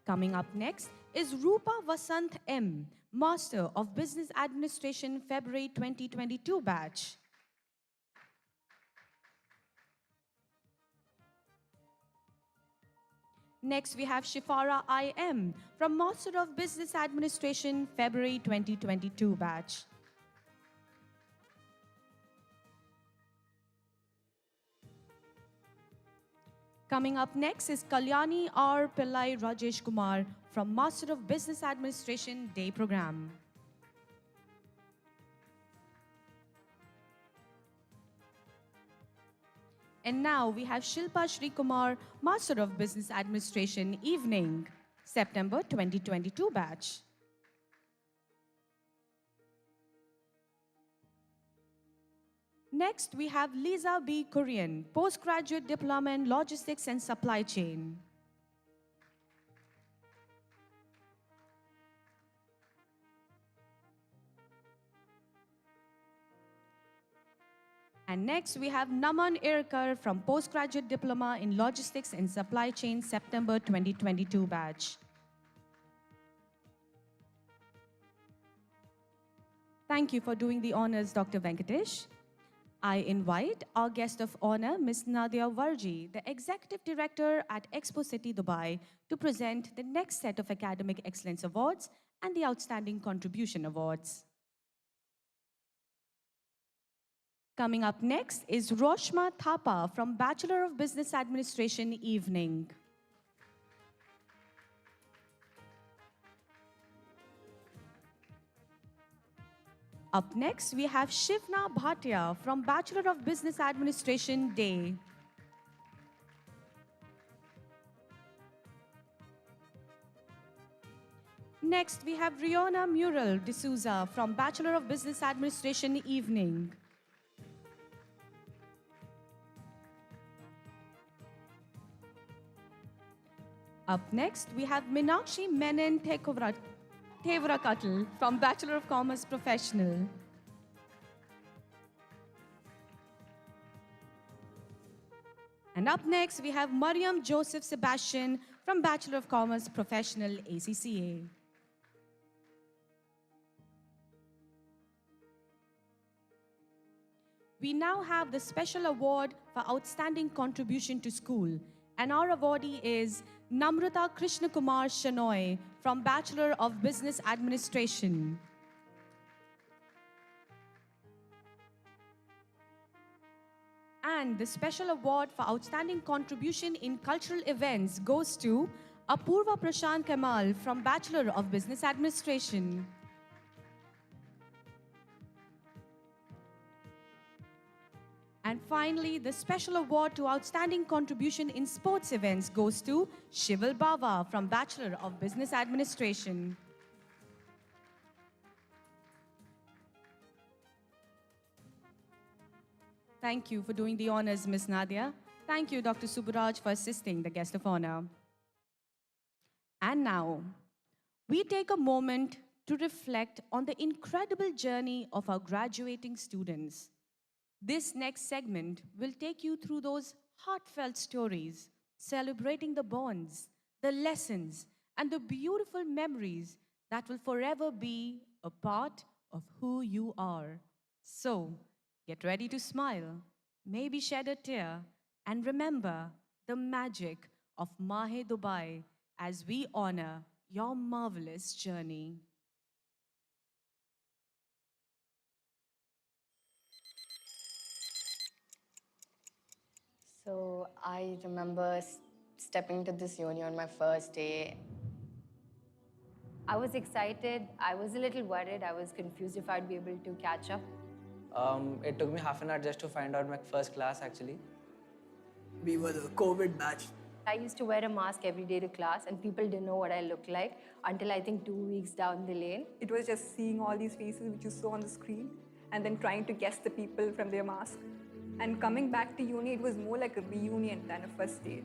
Speaker 1: Coming up next is Rupa Vasant M, Master of Business Administration, February 2022 batch. Next, we have Shifara IM from Master of Business Administration, February 2022 batch. Coming up next is Kalyani R. Pillai Rajesh Kumar from Master of Business Administration, Day Program. And now we have Shilpa Shri Kumar, Master of Business Administration, Evening, September 2022 batch. Next, we have Lisa B. Korean, Postgraduate Diploma in Logistics and Supply Chain. And next, we have Naman Irkar from Postgraduate Diploma in Logistics and Supply Chain, September 2022 batch. Thank you for doing the honors, Dr. Venkatesh. I invite our guest of honor, Ms. Nadia Warji, the Executive Director at Expo City, Dubai, to present the next set of Academic Excellence Awards and the Outstanding Contribution Awards. Coming up next is Roshma Thapa from Bachelor of Business Administration, Evening. Up next, we have Shivna Bhatia from Bachelor of Business Administration, Day. Next, we have Riona Mural D'Souza from Bachelor of Business Administration, Evening. Up next, we have Minakshi Menon Tevrakatal from Bachelor of Commerce Professional. And up next, we have Mariam Joseph Sebastian from Bachelor of Commerce Professional, ACCA. We now have the special award for outstanding contribution to school, and our awardee is Namrata Krishna Kumar Shanoy from Bachelor of Business Administration. And the special award for outstanding contribution in cultural events goes to Apurva Prashant Kamal from Bachelor of Business Administration. And finally, the special award to outstanding contribution in sports events goes to Shival Bava from Bachelor of Business Administration. Thank you for doing the honors, Ms. Nadia. Thank you, Dr. Suburaj, for assisting the guest of honor. And now, we take a moment to reflect on the incredible journey of our graduating students. This next segment will take you through those heartfelt stories, celebrating the bonds, the lessons, and the beautiful memories that will forever be a part of who you are. So, get ready to smile, maybe shed a tear, and remember the magic of Mahe Dubai as we honor your marvelous journey.
Speaker 17: So I remember stepping to this uni on my first day.
Speaker 18: I was excited. I was a little worried. I was confused if I'd be able to catch up.
Speaker 13: It took me half an hour just to find out my first class, actually.
Speaker 19: We were the COVID batch.
Speaker 18: I used to wear a mask every day to class, and people didn't know what I looked like until I think 2 weeks down the lane.
Speaker 20: It was just seeing all these faces which you saw on the screen and then trying to guess the people from their mask.
Speaker 9: And coming back to uni, it was more like a reunion than a first date.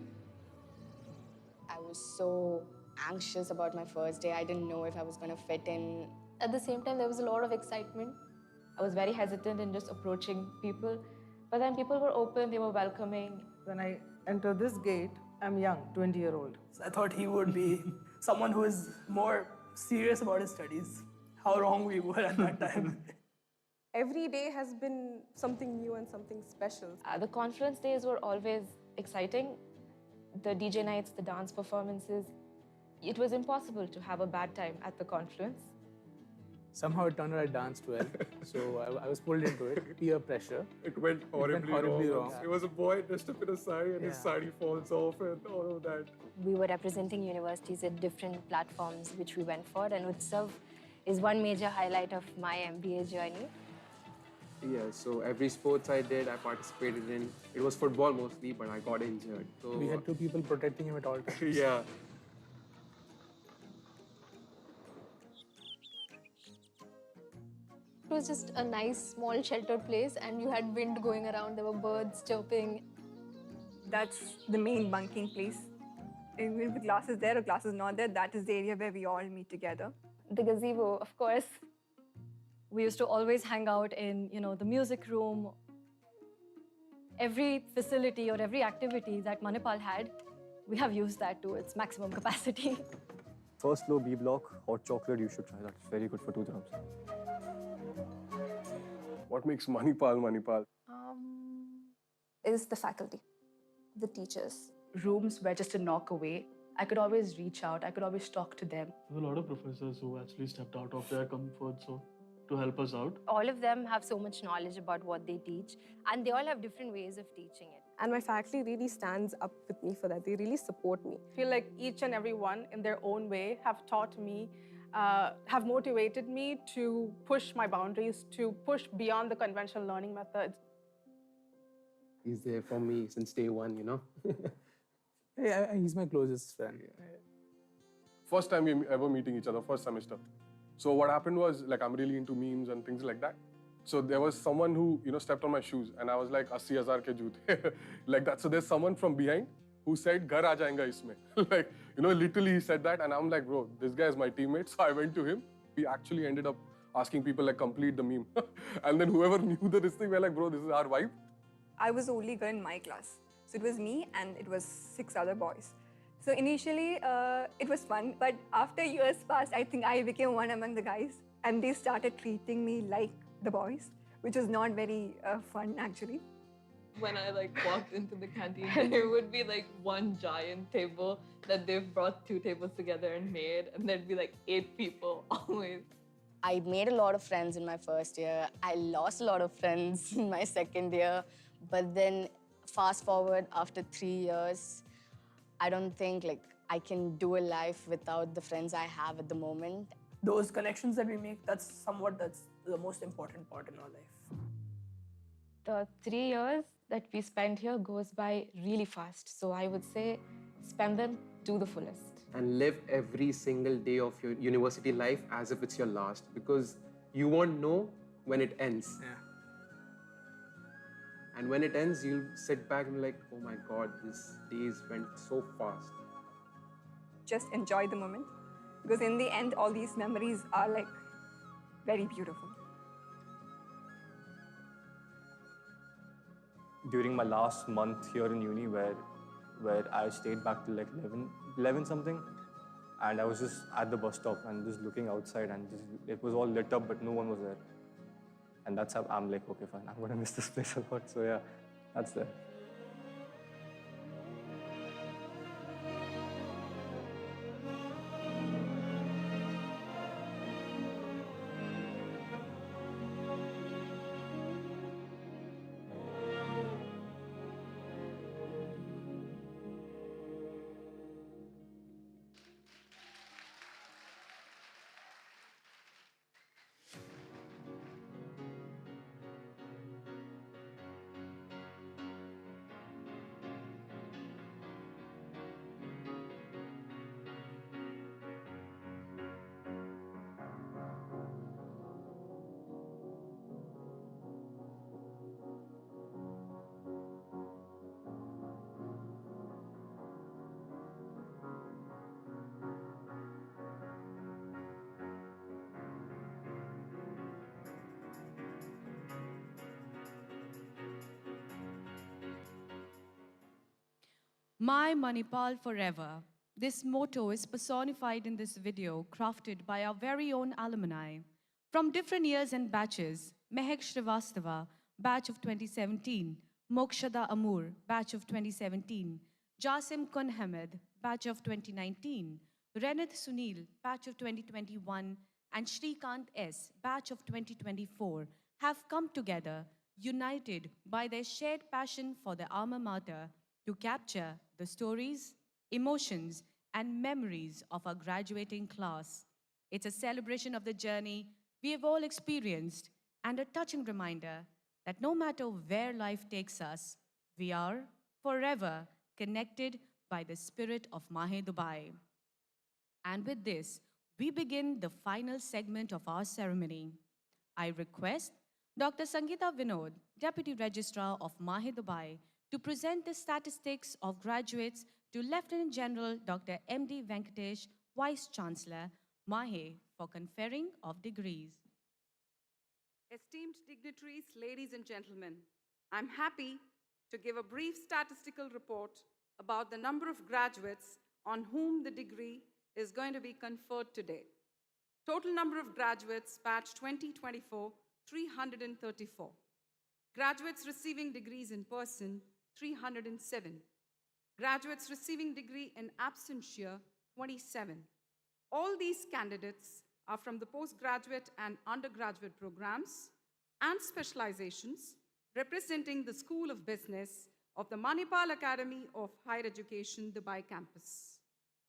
Speaker 17: I was so anxious about my first day. I didn't know if I was going to fit in.
Speaker 20: At the same time, there was a lot of excitement. I was very hesitant in just approaching people. But then people were open, they were welcoming.
Speaker 19: When I enter this gate, I'm young, 20-year-old. So I thought he would be someone who is more serious about his studies. How wrong we were at that time.
Speaker 6: Every day has been something new and something special.
Speaker 20: The conference days were always exciting. The DJ nights, the dance performances. It was impossible to have a bad time at the conference.
Speaker 21: Somehow it turned out I danced well, so I was pulled into it, peer pressure.
Speaker 22: It went horribly wrong.
Speaker 21: Yeah.
Speaker 22: It was a boy dressed up in a sari and his sari falls off and all of that.
Speaker 18: We were representing universities at different platforms which we went for, and Utsav is one major highlight of my MBA journey.
Speaker 23: Yeah, so every sports I did, I participated in. It was football mostly, but I got injured. So
Speaker 21: We had two people protecting him at all times.
Speaker 23: yeah.
Speaker 9: It was just a nice, small, sheltered place, and you had wind going around, there were birds chirping. That's the main bunking place. Even if the class is there or class is not there, that is the area where we all meet together.
Speaker 5: The gazebo, of course. We used to always hang out in, the music room. Every facility or every activity that Manipal had, we have used that to its maximum capacity.
Speaker 11: First floor B block, hot chocolate, you should try that. It's very good for 2 dirhams.
Speaker 22: What makes Manipal?
Speaker 24: Is the faculty, the teachers.
Speaker 8: Rooms were just a knock away. I could always reach out. I could always talk to them.
Speaker 25: There were a lot of professors who actually stepped out of their comfort zone to help us out.
Speaker 18: All of them have so much knowledge about what they teach, and they all have different ways of teaching it.
Speaker 6: And my faculty really stands up with me for that. They really support me.
Speaker 12: I feel like each and every one in their own way have taught me, have motivated me to push my boundaries, to push beyond the conventional learning methods.
Speaker 11: He's there for me since day one,
Speaker 21: Yeah, he's my closest friend.
Speaker 22: First time we ever meeting each other, first semester. So what happened was, like, I'm really into memes and things like that. So there was someone who, stepped on my shoes, and I was like, 80,000 ke joote. Like that. So there's someone from behind who said, "Ghar aa jayega isme." Like, literally he said that, and I'm like, bro, this guy is my teammate. So I went to him. We actually ended up asking people, like, complete the meme. And then whoever knew this thing, we're like, bro, this is our vibe.
Speaker 9: I was the only girl in my class. So it was me and it was 6 other boys. So initially, it was fun. But after years passed, I think I became one among the guys. And they started treating me like the boys, which was not very fun, actually.
Speaker 26: When I walked into the canteen, there would be one giant table that they've brought 2 tables together and made, and there'd be 8 people always.
Speaker 17: I made a lot of friends in my first year. I lost a lot of friends in my second year. But then fast forward after 3 years, I don't think I can do a life without the friends I have at the moment.
Speaker 19: Those connections that we make, that's the most important part in our life.
Speaker 20: The 3 years that we spent here goes by really fast. So I would say spend them to the fullest.
Speaker 11: And live every single day of your university life as if it's your last, because you won't know when it ends.
Speaker 21: Yeah.
Speaker 11: And when it ends, you'll sit back and be like, oh my God, these days went so fast.
Speaker 9: Just enjoy the moment. Because in the end, all these memories are very beautiful.
Speaker 11: During my last month here in uni, where I stayed back till 11 something, and I was just at the bus stop and just looking outside, and it was all lit up, but no one was there. And that's how I'm like, okay, fine, I'm gonna miss this place a lot. So yeah, that's there.
Speaker 1: My Manipal forever. This motto is personified in this video crafted by our very own alumni. From different years and batches, Mehak Shrivastava, batch of 2017, Mokshada Amur, batch of 2017, Jasim Kunhamed, batch of 2019, Renith Sunil, batch of 2021, and Shrikant S., batch of 2024, have come together, united by their shared passion for the alma mater to capture the stories, emotions, and memories of our graduating class. It's a celebration of the journey we have all experienced and a touching reminder that no matter where life takes us, we are forever connected by the spirit of Mahe Dubai. And with this, we begin the final segment of our ceremony. I request Dr. Sangeeta Vinod, Deputy Registrar of Mahe Dubai, to present the statistics of graduates to Lieutenant General Dr. M.D. Venkatesh, Vice Chancellor, Mahe, for conferring of degrees.
Speaker 2: Esteemed dignitaries, ladies and gentlemen, I'm happy to give a brief statistical report about the number of graduates on whom the degree is going to be conferred today. Total number of graduates, batch 2024, 334. Graduates receiving degrees in person, 307. Graduates receiving degree in absentia, 27. All these candidates are from the postgraduate and undergraduate programs and specializations representing the School of Business of the Manipal Academy of Higher Education, Dubai campus.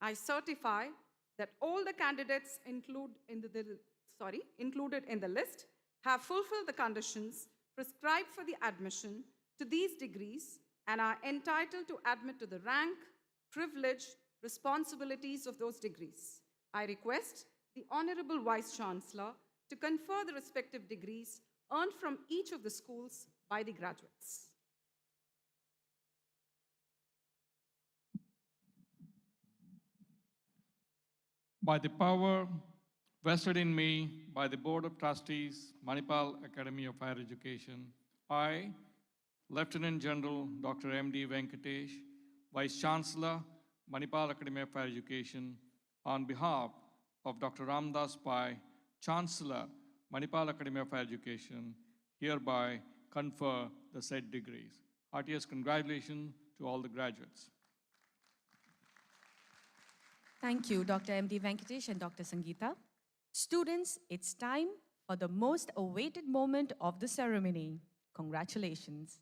Speaker 2: I certify that all the candidates included in the list have fulfilled the conditions prescribed for the admission to these degrees and are entitled to admit to the rank, privilege, responsibilities of those degrees. I request the Honorable Vice Chancellor to confer the respective degrees earned from each of the schools by the graduates.
Speaker 3: By the power vested in me by the Board of Trustees, Manipal Academy of Higher Education, I, Lieutenant General Dr. M.D. Venkatesh, Vice Chancellor, Manipal Academy of Higher Education, on behalf of Dr. Ramdas Pai, Chancellor, Manipal Academy of Higher Education, hereby confer the said degrees. Heartiest congratulations to all the graduates.
Speaker 1: Thank you, Dr. M.D. Venkatesh and Dr. Sangeeta. Students, it's time for the most awaited moment of the ceremony. Congratulations.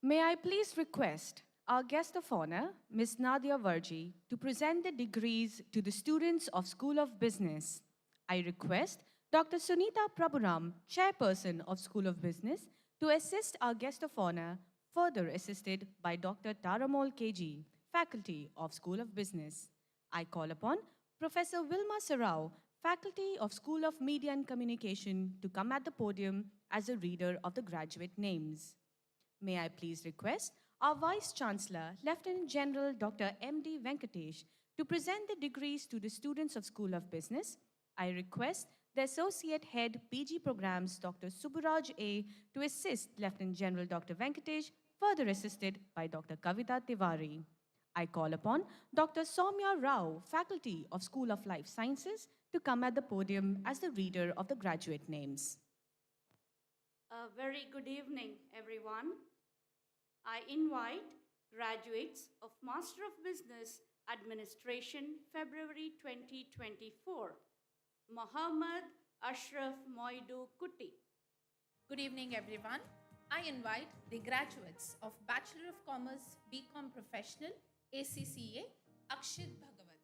Speaker 1: May I please request our guest of honor, Ms. Nadia Varji, to present the degrees to the students of School of Business. I request Dr. Sunita Prabhuram, Chairperson of School of Business, to assist our guest of honor, further assisted by Dr. Taramol KG, Faculty of School of Business. I call upon Professor Wilma Sarao, Faculty of School of Media and Communication, to come at the podium as a reader of the graduate names. May I please request our Vice Chancellor, Lieutenant General Dr. M.D. Venkatesh, to present the degrees to the students of School of Business. I request the Associate Head PG Programs, Dr. Subburaj A, to assist Lieutenant General Dr. Venkatesh, further assisted by Dr. Kavita Tiwari. I call upon Dr. Soumya Rao, Faculty of School of Life Sciences, to come at the podium as the reader of the graduate names.
Speaker 4: A very good evening, everyone. I invite graduates of Master of Business Administration, February 2024, Muhammad Ashraf Moidu Kuti.
Speaker 7: Good evening, everyone. I invite the graduates of Bachelor of Commerce, BCom Professional, ACCA, Akshit Bhagavat.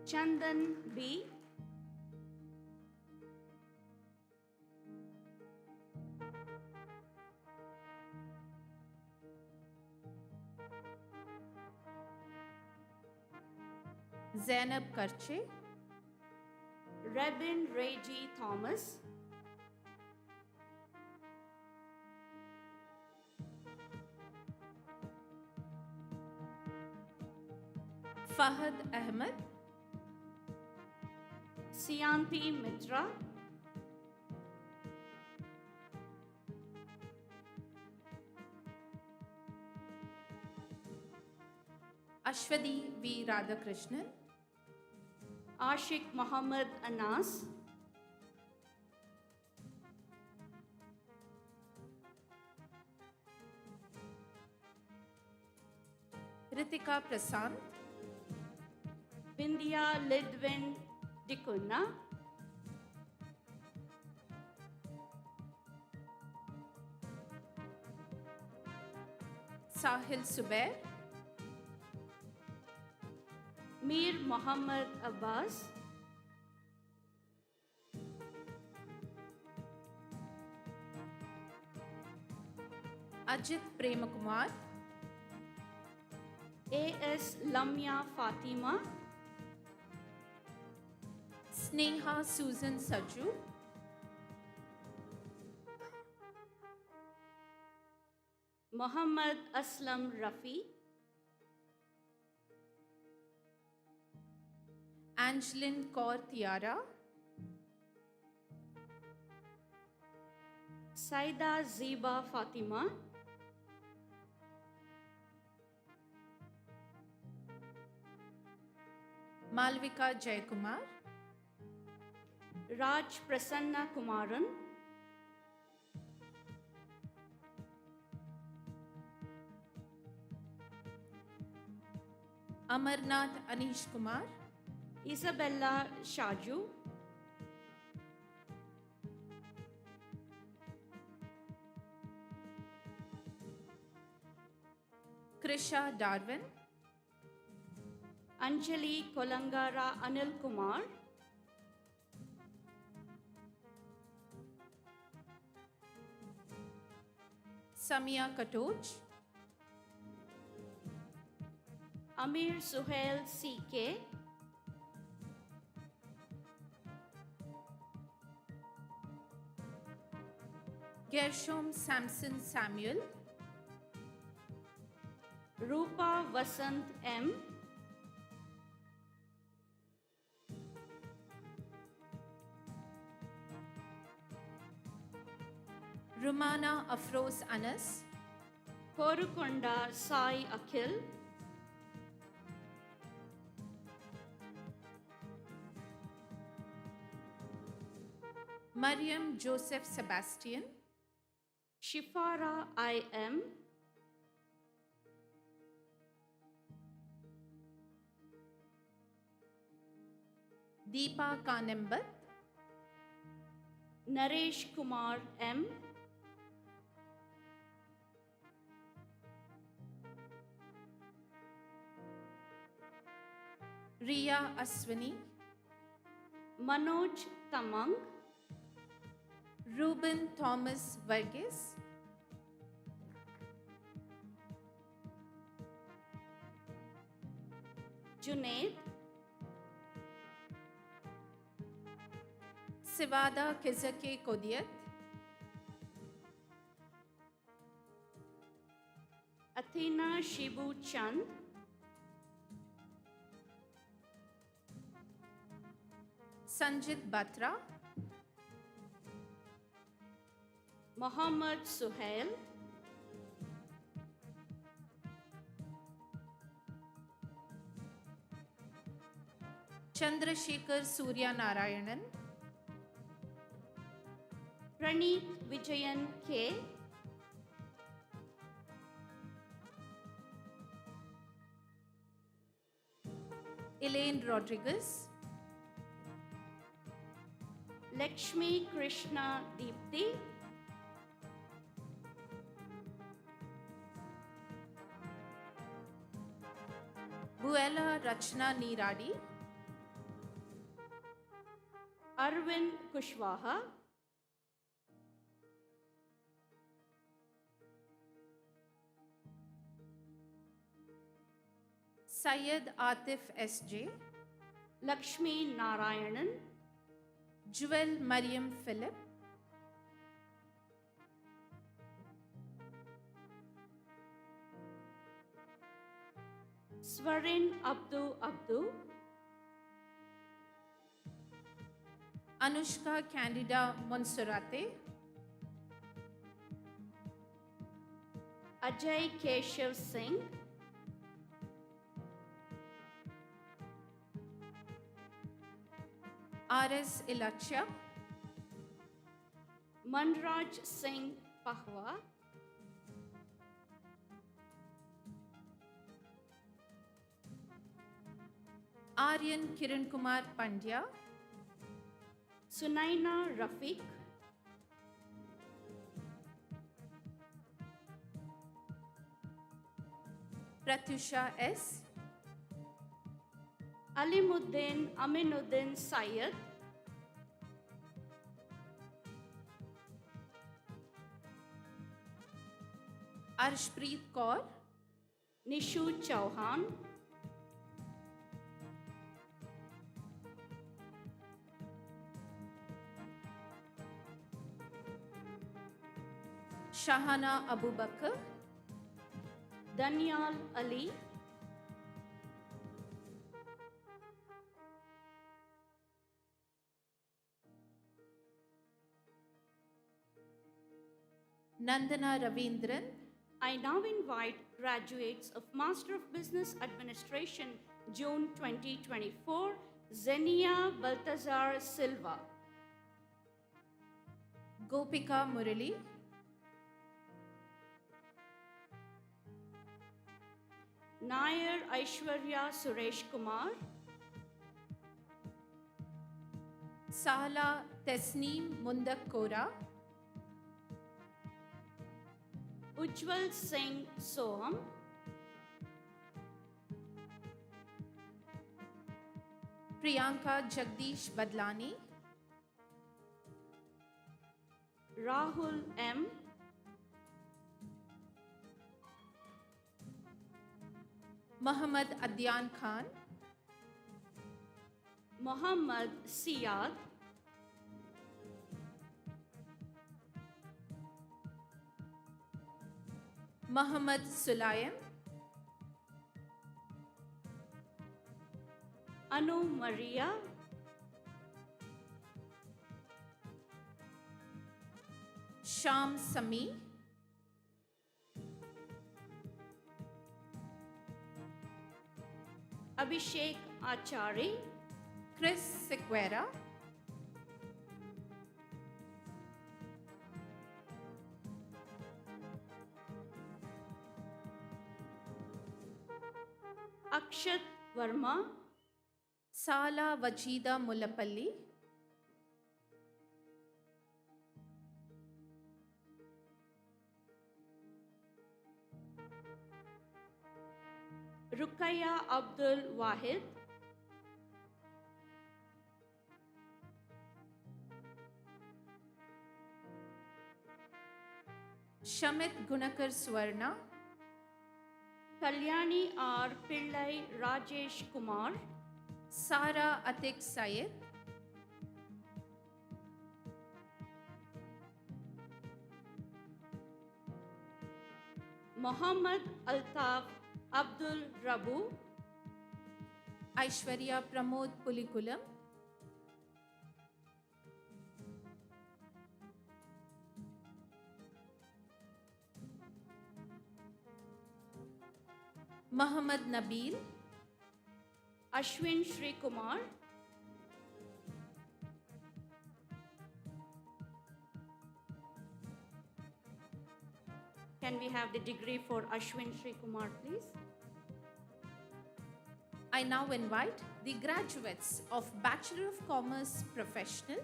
Speaker 4: Chandan B.
Speaker 7: Zainab Karche,
Speaker 4: Rebin Reggie Thomas,
Speaker 7: Fahad Ahmed,
Speaker 4: Sianti Mitra,
Speaker 7: Ashwadi V. Radhakrishnan,
Speaker 4: Ashik Muhammad Anas,
Speaker 7: Ritika Prasad,
Speaker 4: Bindya Lidwin Dikuna,
Speaker 7: Sahil Subair,
Speaker 4: Mir Muhammad Abbas,
Speaker 7: Ajit Premakumar,
Speaker 4: A.S. Lamia Fatima,
Speaker 7: Sneha Susan Saju,
Speaker 4: Muhammad Aslam Rafi,
Speaker 7: Angeline Kaur Tiara,
Speaker 4: Saida Ziba Fatima,
Speaker 7: Malvika Jaykumar,
Speaker 4: Raj Prasanna Kumaran,
Speaker 7: Amarnath Anish Kumar,
Speaker 4: Isabella Shaju,
Speaker 7: Krisha Darwin,
Speaker 4: Anjali Kolangara Anil Kumar,
Speaker 7: Samia Katoj,
Speaker 4: Amir Suhail C.K.,
Speaker 7: Gershom Samson Samuel,
Speaker 4: Rupa Vasant M.,
Speaker 7: Rumana Afroz Anas,
Speaker 4: Korukonda Sai Akhil,
Speaker 7: Mariam Joseph Sebastian,
Speaker 4: Shifara I.M.,
Speaker 7: Deepa Kanembat,
Speaker 4: Naresh Kumar M.,
Speaker 7: Riya Aswini,
Speaker 4: Manoj Tamang,
Speaker 7: Ruben Thomas Varghese,
Speaker 4: Junaid,
Speaker 7: Sivada Kizake Kodiat,
Speaker 4: Athena Shibu Chand,
Speaker 7: Sanjit Batra,
Speaker 4: Mohammad Suhail,
Speaker 7: Chandrasekhar Surya Narayanan,
Speaker 4: Praneeth Vijayan K,
Speaker 7: Elaine Rodriguez,
Speaker 4: Lakshmi Krishna Deepthi,
Speaker 7: Buela Rachna Niradi,
Speaker 4: Arvind Kushwaha,
Speaker 7: Syed Atif SJ,
Speaker 4: Lakshmi Narayanan,
Speaker 7: Jewel Mariam Philip,
Speaker 4: Swarin Abdu,
Speaker 7: Anushka Candida Monserrate,
Speaker 4: Ajay Keshav Singh,
Speaker 7: R.S. Ilachya,
Speaker 4: Manraj Singh Pahwa,
Speaker 7: Aryan Kiran Kumar Pandya,
Speaker 4: Sunaina Rafiq,
Speaker 7: Pratyusha S,
Speaker 4: Alimuddin Aminuddin Syed,
Speaker 7: Arshpreet Kaur,
Speaker 4: Nishu Chauhan,
Speaker 7: Shahana Abu Bakr,
Speaker 4: Danyal Ali,
Speaker 7: Nandana Ravindran,
Speaker 4: I now invite graduates of Master of Business Administration, June 2024, Zenia Baltazar Silva,
Speaker 7: Gopika Murali,
Speaker 4: Nair Aishwarya Suresh Kumar,
Speaker 7: Sahla Tasneem Mundak Kora,
Speaker 4: Ujjwal Singh Soham,
Speaker 7: Priyanka Jagdish Badlani,
Speaker 4: Rahul M,
Speaker 7: Muhammad Adyan Khan,
Speaker 4: Muhammad Siyad,
Speaker 7: Muhammad Sulayem,
Speaker 4: Anu Maria,
Speaker 7: Sham Sami,
Speaker 4: Abhishek Achari,
Speaker 7: Chris Sequeira,
Speaker 4: Akshat Verma,
Speaker 7: Sala Wajida Mullapalli,
Speaker 4: Rukaya Abdul Wahid,
Speaker 7: Shamit Gunakar Swarna,
Speaker 4: Kalyani R. Pillai Rajesh Kumar,
Speaker 7: Sara Atik Syed,
Speaker 4: Muhammad Altaf Abdul Rabu,
Speaker 7: Aishwarya Pramod Pulikulam, Muhammad Nabil,
Speaker 4: Ashwin Shri Kumar, Can we have the degree for Ashwin Shri Kumar, please?
Speaker 7: I now invite the graduates of Bachelor of Commerce Professional,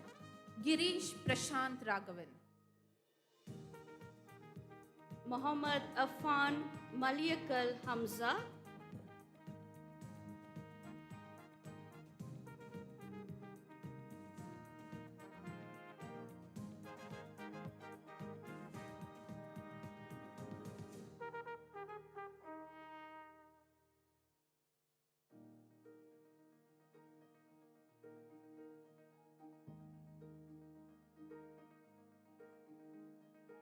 Speaker 7: Girish Prashant Raghavan,
Speaker 4: Muhammad Affan Maliakal Hamza,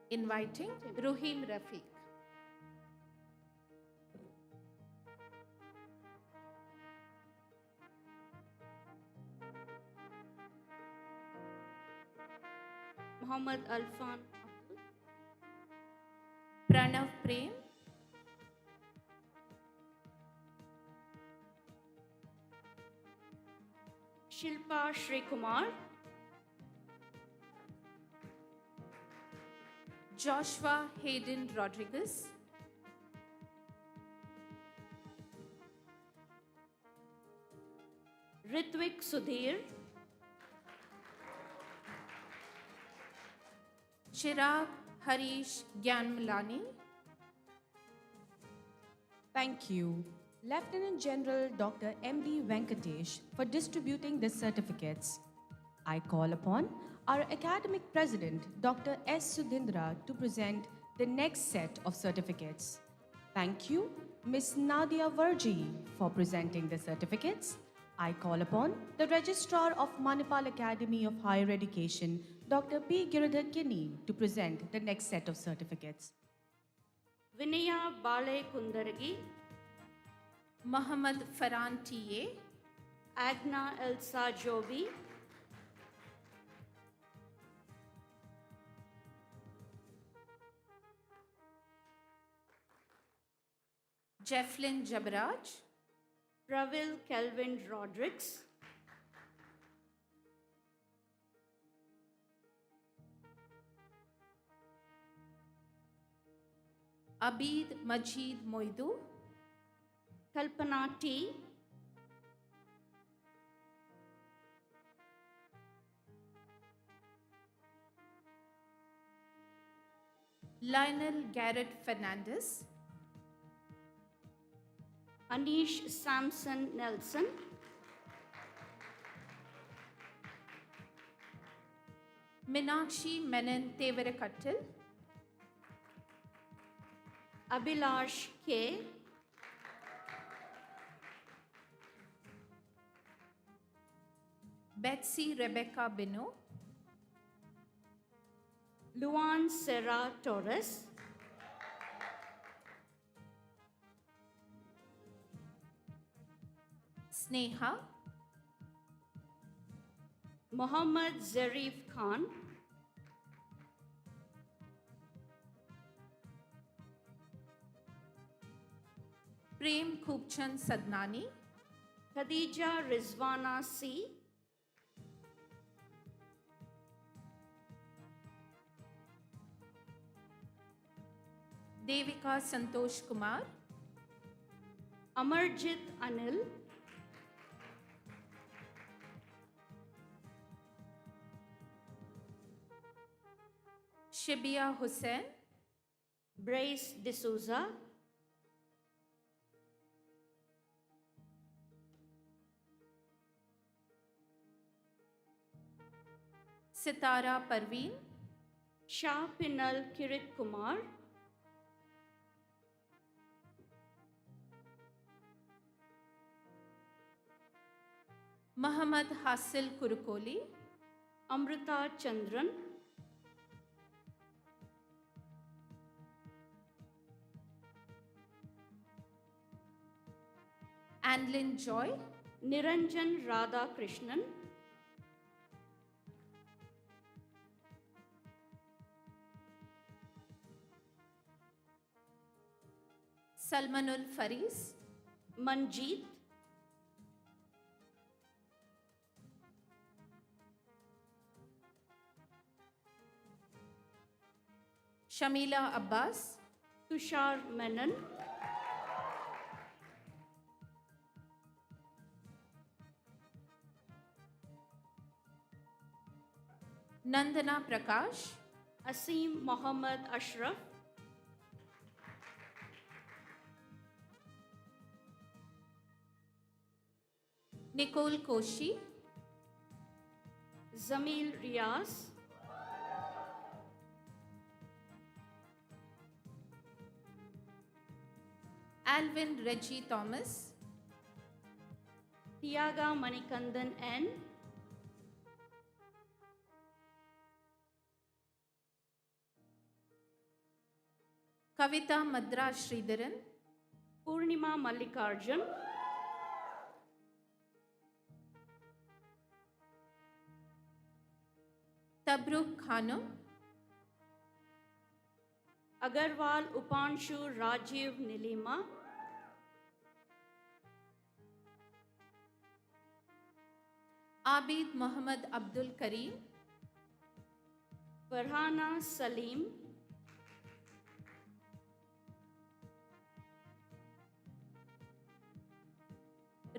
Speaker 7: inviting Ruhim Rafiq.
Speaker 4: Muhammad Alfan
Speaker 7: Pranav Prem,
Speaker 4: Shilpa Shri Kumar,
Speaker 7: Joshua Hayden Rodriguez,
Speaker 4: Ritvik Sudhir,
Speaker 7: Chirag Harish Gyanmalani,
Speaker 1: Thank you, Lieutenant General Dr. M.D. Venkatesh, for distributing the certificates. I call upon our academic president, Dr. S. Sudhindra, to present the next set of certificates. Thank you, Ms. Nadia Varji, for presenting the certificates. I call upon the Registrar of Manipal Academy of Higher Education, Dr. P. Giridhar Kini, to present the next set of certificates.
Speaker 4: Vinaya Bale Kundaragi,
Speaker 7: Muhammad Farhan T.A.,
Speaker 4: Agna Elsa Jobi,
Speaker 7: Jefflin Jabraj,
Speaker 4: Pravil Kelvin Rodrigues,
Speaker 7: Abid Majid Moidu,
Speaker 4: Kalpana T,
Speaker 7: Lionel Garrett Fernandez,
Speaker 4: Anish Samson Nelson,
Speaker 7: Minakshi Menon Tevarakattil,
Speaker 4: Abhilash K,
Speaker 7: Betsy Rebecca Bino,
Speaker 4: Luan Serra Torres,
Speaker 7: Sneha,
Speaker 4: Muhammad Zarif Khan,
Speaker 7: Prem Khubchand Sadnani,
Speaker 4: Khadija Rizwana C,
Speaker 7: Devika Santosh Kumar,
Speaker 4: Amarjit Anil,
Speaker 7: Shibia Hussain,
Speaker 4: Brace D'Souza,
Speaker 7: Sitara Parveen,
Speaker 4: Shah Pinal Kirit Kumar,
Speaker 7: Muhammad Hasil Kurukoli,
Speaker 4: Amrita Chandran,
Speaker 7: Anlin Joy,
Speaker 4: Niranjan Radha Krishnan,
Speaker 7: Salmanul Faris,
Speaker 4: Manjeet,
Speaker 7: Shamila Abbas,
Speaker 4: Tushar Menon,
Speaker 7: Nandana Prakash,
Speaker 4: Asim Mohammad Ashraf,
Speaker 7: Nicole Koshi,
Speaker 4: Zamil Riaz,
Speaker 7: Alvin Reggie Thomas,
Speaker 4: Tiaga Manikandan N,
Speaker 7: Kavita Madra Sridharan,
Speaker 4: Purnima Mallikarjun,
Speaker 7: Tabruk Khanum,
Speaker 4: Agarwal Upanshu Rajiv Nilima,
Speaker 7: Abid Muhammad Abdul Kareem,
Speaker 4: Farhana Salim,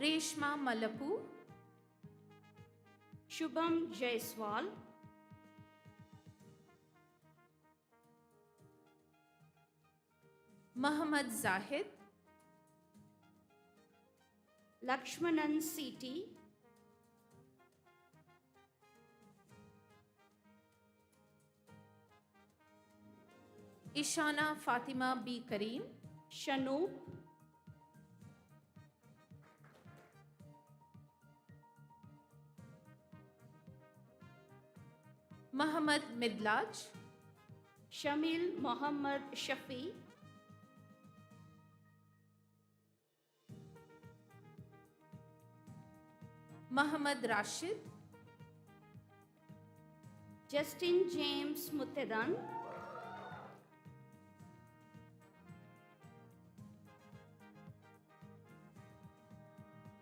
Speaker 7: Reshma Malapu,
Speaker 4: Shubham Jaiswal,
Speaker 7: Muhammad Zahid,
Speaker 4: Lakshmanan Siti,
Speaker 7: Ishana Fatima B. Kareem,
Speaker 4: Shanoop,
Speaker 7: Muhammad Midlaj,
Speaker 4: Shamil Mohammad Shafi,
Speaker 7: Muhammad Rashid,
Speaker 4: Justin James Mutedan,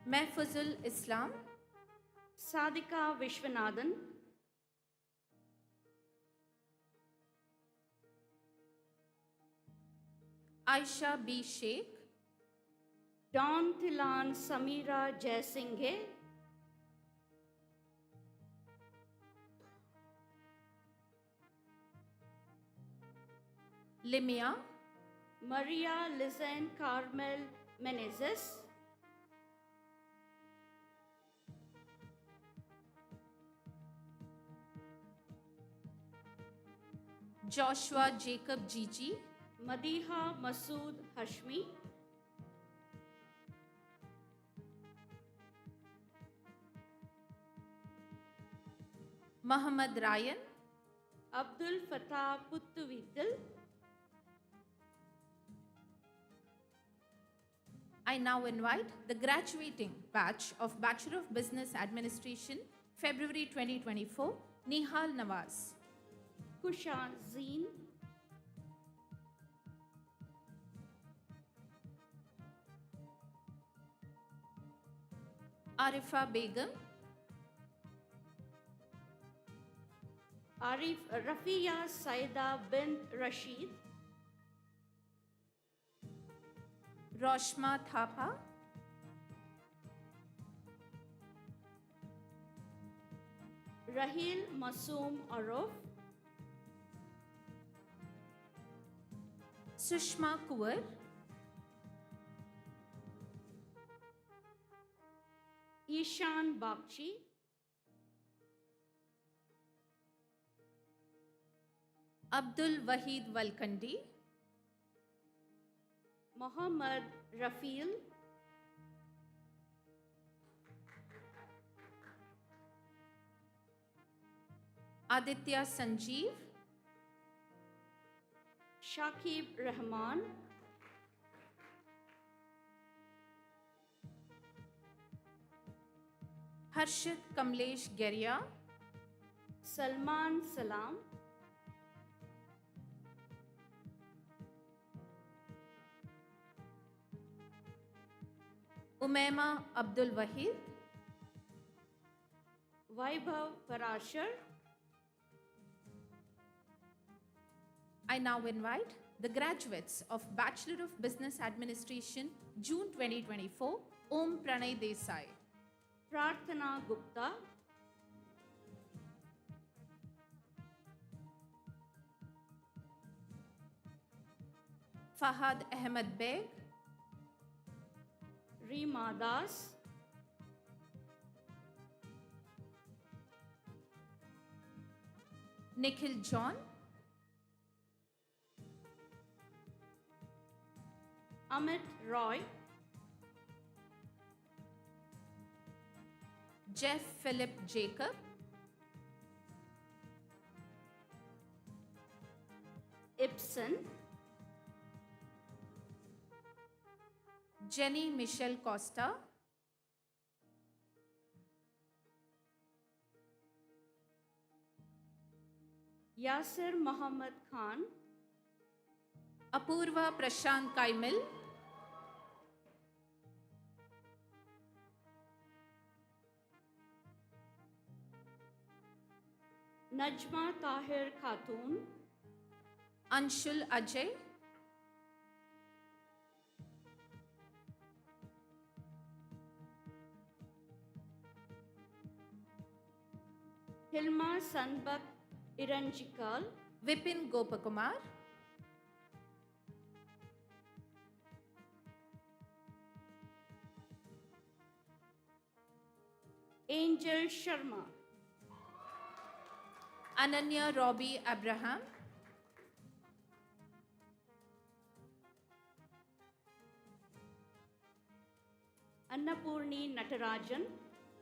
Speaker 7: Mahfuzul Islam,
Speaker 4: Sadika Vishwanathan,
Speaker 7: Aisha B. Sheikh,
Speaker 4: Don Thilan Samira Jaisinghe,
Speaker 7: Limia,
Speaker 4: Maria Lizen Carmel Menezes,
Speaker 7: Joshua Jacob Gigi,
Speaker 4: Madiha Masood Hashmi,
Speaker 7: Muhammad Ryan,
Speaker 4: Abdul Fattah Puttuvidal,
Speaker 7: I now invite the graduating batch of Bachelor of Business Administration, February 2024, Nihal Nawaz,
Speaker 4: Kusha Zeen,
Speaker 7: Arifa Begum,
Speaker 4: Arif Rafia Saida bint Rashid,
Speaker 7: Roshma Thapa,
Speaker 4: Rahil Masoom Aruf,
Speaker 7: Sushma Kuwar,
Speaker 4: Ishan Bakshi,
Speaker 7: Abdul Wahid Walkandi,
Speaker 4: Mohammad Rafil,
Speaker 7: Aditya Sanjeev,
Speaker 4: Shakib Rahman,
Speaker 7: Harshit Kamlesh Geria,
Speaker 4: Salman Salam,
Speaker 7: Umaima Abdul Wahid,
Speaker 4: Vaibhav Parashar.
Speaker 7: I now invite the graduates of Bachelor of Business Administration, June 2024, Om Pranay Desai,
Speaker 4: Prarthana Gupta,
Speaker 7: Fahad Ahmed Beg,
Speaker 4: Reema Das,
Speaker 7: Nikhil John,
Speaker 4: Amit Roy,
Speaker 7: Jeff Philip Jacob,
Speaker 4: Ibsen,
Speaker 7: Jenny Michelle Costa,
Speaker 4: Yasir Muhammad Khan,
Speaker 7: Apurva Prashant Kaimil,
Speaker 4: Najma Tahir Khatun,
Speaker 7: Anshul Ajay,
Speaker 4: Hilma Sanbak Iranjikal,
Speaker 7: Vipin Gopakumar,
Speaker 4: Angel Sharma,
Speaker 7: Ananya Robbie Abraham,
Speaker 4: Annapurni Natarajan,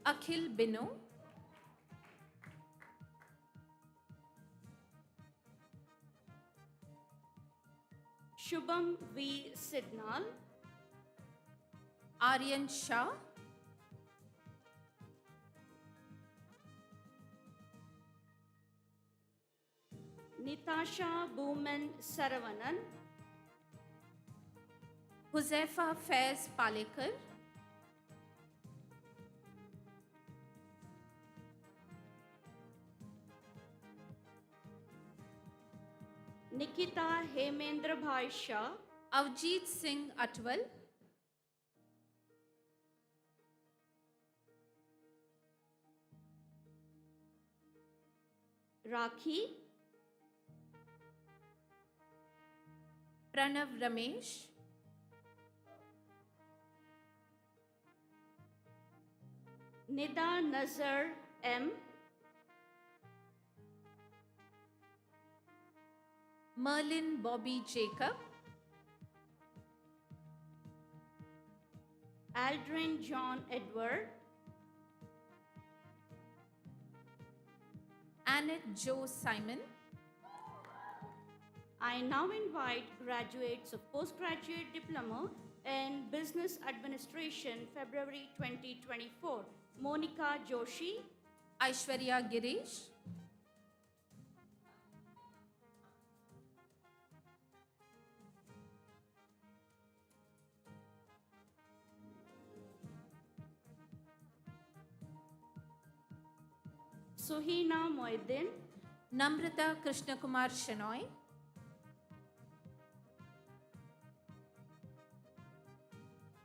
Speaker 7: Akhil Binu,
Speaker 4: Shubham V. Sidnal,
Speaker 7: Aryan Shah,
Speaker 4: Nitasha Bowman Saravanan,
Speaker 7: Huzaifa Faiz Palekar,
Speaker 4: Nikita Hemendra Bhai Shah,
Speaker 7: Avjeet Singh Atwal,
Speaker 4: Rakhi,
Speaker 7: Pranav Ramesh,
Speaker 4: Nida Nazar M,
Speaker 7: Merlin Bobby Jacob,
Speaker 4: Aldrin John Edward,
Speaker 7: Annette Joe Simon.
Speaker 4: I now invite graduates of postgraduate diploma in business administration, February 2024, Monica Joshi,
Speaker 7: Aishwarya Girish,
Speaker 4: Suhina Moeddin,
Speaker 7: Namrata Krishnakumar Shenoy,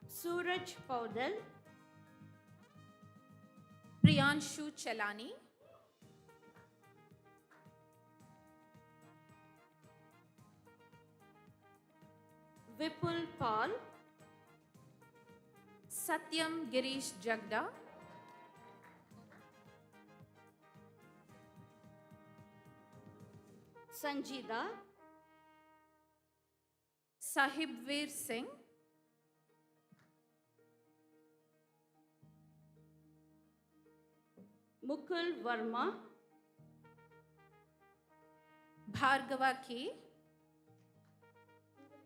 Speaker 4: Suraj Paudel,
Speaker 7: Priyanshu Chelani,
Speaker 4: Vipul Pal,
Speaker 7: Satyam Girish Jagda,
Speaker 4: Sanjida,
Speaker 7: Sahibveer Singh,
Speaker 4: Mukul Verma,
Speaker 7: Bhargava K.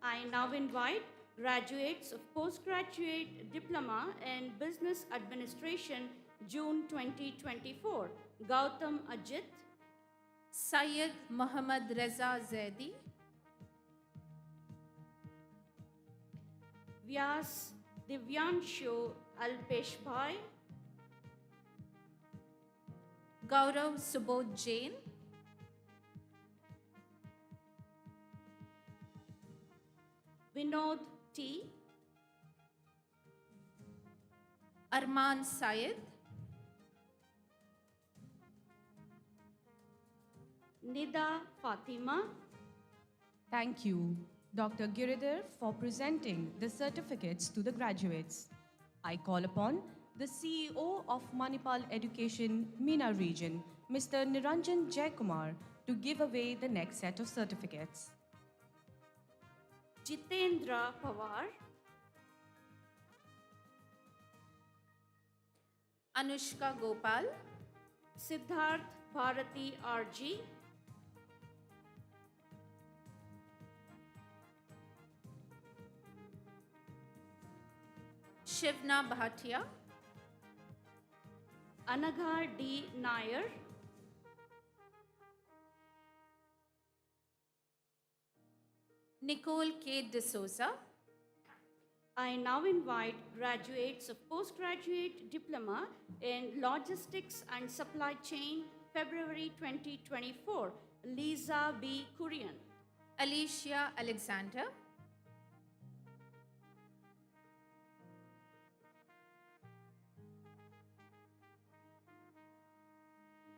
Speaker 4: I now invite graduates of postgraduate diploma in business administration, June 2024. Gautam Ajit,
Speaker 7: Syed Muhammad Reza Zaidi,
Speaker 4: Vyas Divyanshu Alpeshbhai,
Speaker 7: Gaurav Subodh Jain,
Speaker 4: Vinod T,
Speaker 7: Arman Syed,
Speaker 4: Nida Fatima.
Speaker 1: Thank you, Dr. Giridhar, for presenting the certificates to the graduates. I call upon the CEO of Manipal Education, MENA region, Mr. Niranjan Jaikumar, to give away the next set of certificates.
Speaker 4: Jitendra Pawar,
Speaker 7: Anushka Gopal,
Speaker 4: Siddharth Bharati RG,
Speaker 7: Shivna Bhatia,
Speaker 4: Anagha D. Nair,
Speaker 7: Nicole K. D'Souza,
Speaker 4: I now invite graduates of postgraduate diploma in logistics and supply chain, February 2024, Lisa B. Kurian,
Speaker 7: Alicia Alexander,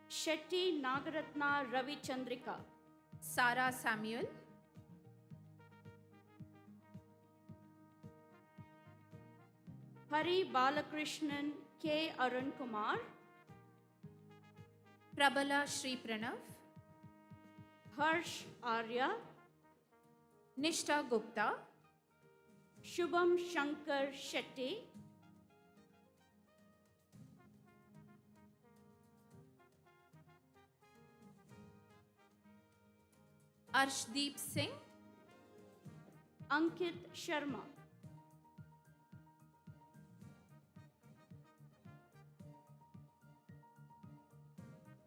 Speaker 4: Shetty Nagaratna Ravi Chandrika,
Speaker 7: Sara Samuel,
Speaker 4: Hari Balakrishnan K. Arun Kumar,
Speaker 7: Prabala Shri Pranav,
Speaker 4: Harsh Arya,
Speaker 7: Nishta Gupta,
Speaker 4: Shubham Shankar Shetty,
Speaker 7: Arshdeep Singh,
Speaker 4: Ankit Sharma,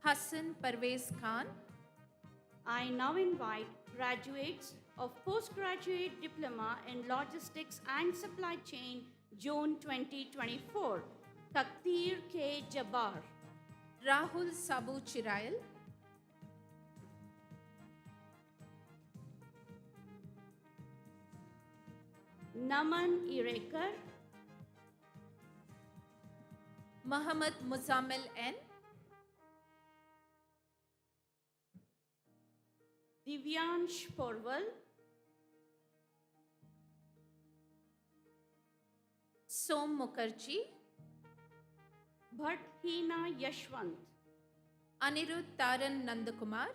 Speaker 7: Hassan Parvez Khan,
Speaker 4: I now invite graduates of postgraduate diploma in logistics and supply chain, June 2024, Takdir K. Jabbar,
Speaker 7: Rahul Sabu Chirail,
Speaker 4: Naman Irekar,
Speaker 7: Muhammad Muzammil N,
Speaker 4: Divyansh Porwal,
Speaker 7: Som Mukherjee,
Speaker 4: Bhatt Hina Yashwant,
Speaker 7: Anirudh Taran Nandakumar,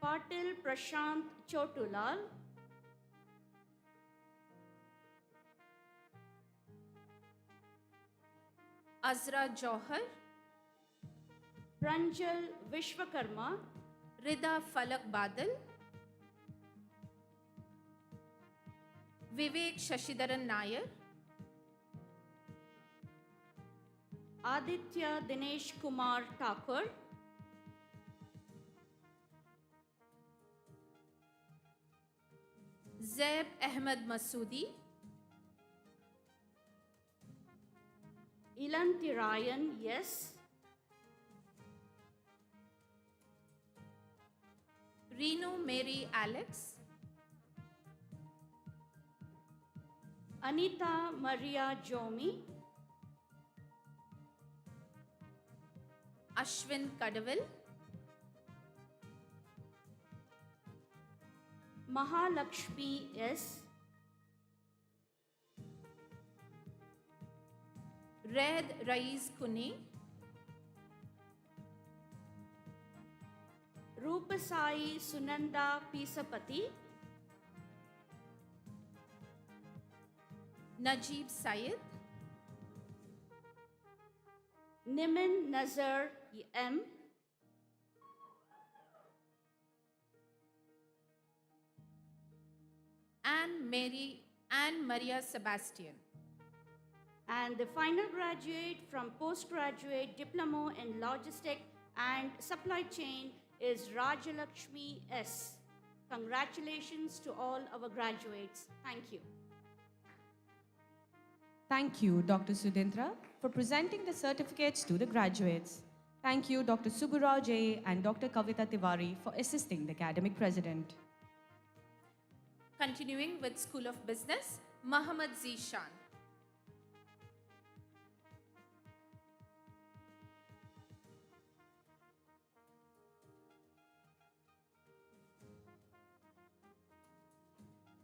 Speaker 4: Patil Prashant Chotulal,
Speaker 7: Azra Johar,
Speaker 4: Pranjal Vishwakarma,
Speaker 7: Rida Falak Badal, Vivek Shashidaran Nair,
Speaker 4: Aditya Dinesh Kumar Thakur,
Speaker 7: Zeb Ahmed Masoodi,
Speaker 4: Ilanti Ryan, yes,
Speaker 7: Renu Mary Alex,
Speaker 4: Anita Maria Jomi,
Speaker 7: Ashwin Kadavil,
Speaker 4: Mahalakshmi S,
Speaker 7: Red Raiz Kuni,
Speaker 4: Rupasai Sunanda Pisapati,
Speaker 7: Najib Syed,
Speaker 4: Nimin Nazar M,
Speaker 7: Anne Maria Sebastian.
Speaker 4: And the final graduate from postgraduate diploma in logistic and supply chain is Rajalakshmi S. Congratulations to all our graduates. Thank you.
Speaker 1: Thank you, Dr. Sudhindra, for presenting the certificates to the graduates. Thank you, Dr. Subburaj A. and Dr. Kavita Tiwari for assisting the academic president.
Speaker 7: Continuing with School of Business, Muhammad Zishan.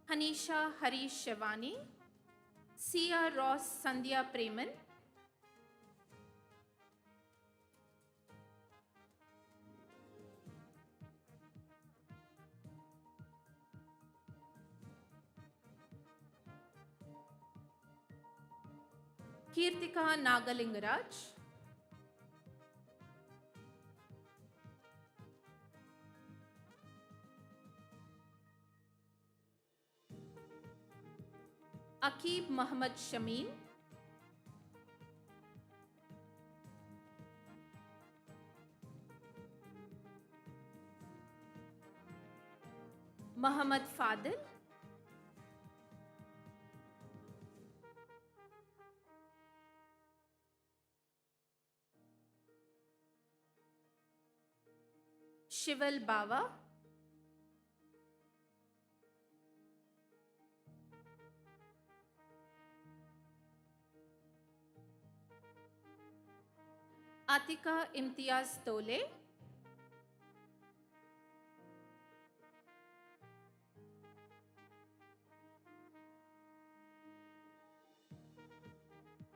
Speaker 7: Hanisha Harish Shivani, Sia Ross Sandhya Preman, Kirtika Nagalingaraj, Akib Muhammad Shameen, Muhammad Fadil, Shival Bawa, Atika Imtiaz Tole,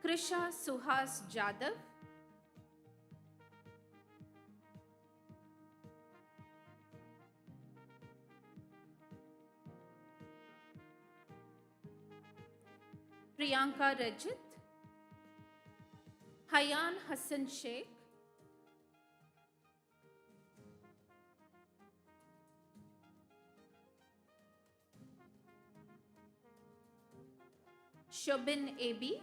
Speaker 7: Krisha Suhas Jadhav, Priyanka Rajit, Hayan Hassan Sheikh, Shobin AB,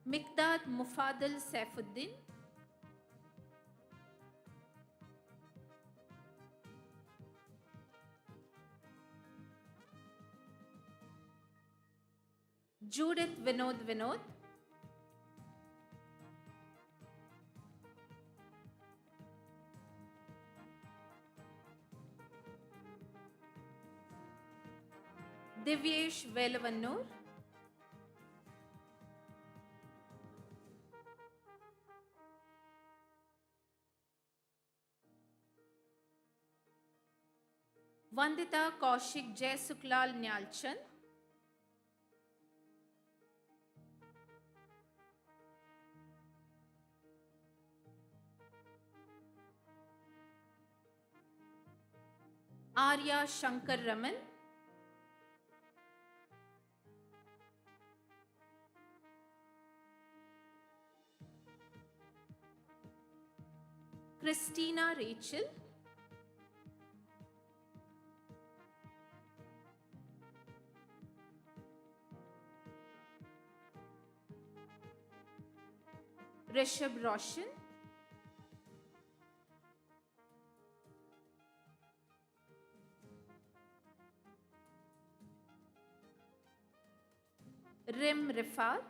Speaker 7: Mikdad Mufadil Saifuddin, Judith Vinod, Divyesh Velavannur, Vandita Kaushik Jaisuklal Nyalchand, Arya Shankar Raman, Christina Rachel, Rishabh Roshan, Rim Rifat,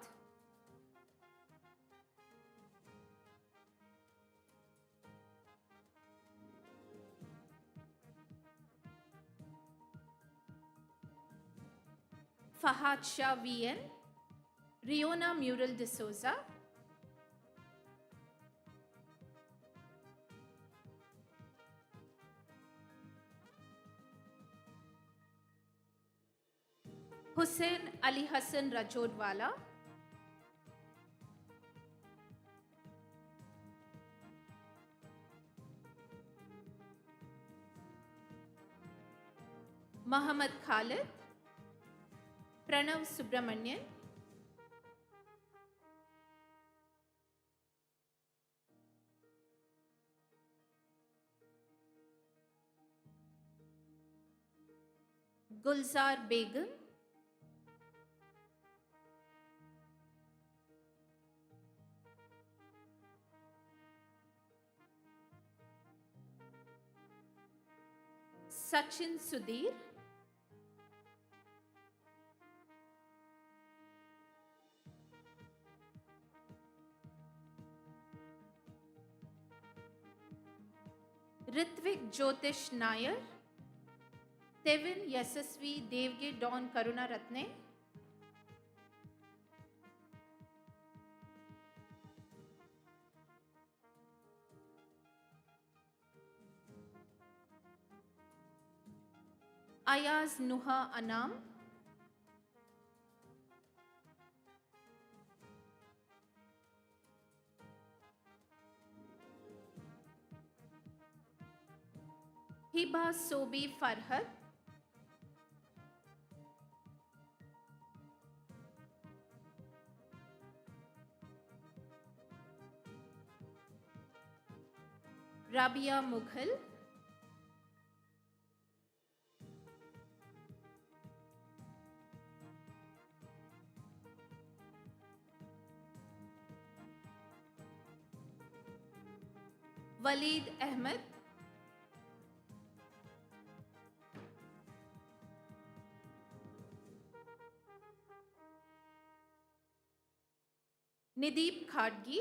Speaker 7: Fahad Shah VN, Riona Mural de Souza, Hussein Ali Hassan Rajodwala, Muhammad Khalid, Pranav Subramanian, Gulzar Begum, Sachin Sudhir, Ritvik Jyotish Nair, Tevin Yasasvi Devge Don Karuna Ratne, Ayaz Nuha Anam, Hiba Sobi Farhat, Rabia Mughal, Waleed Ahmed, Nideep Khadgi,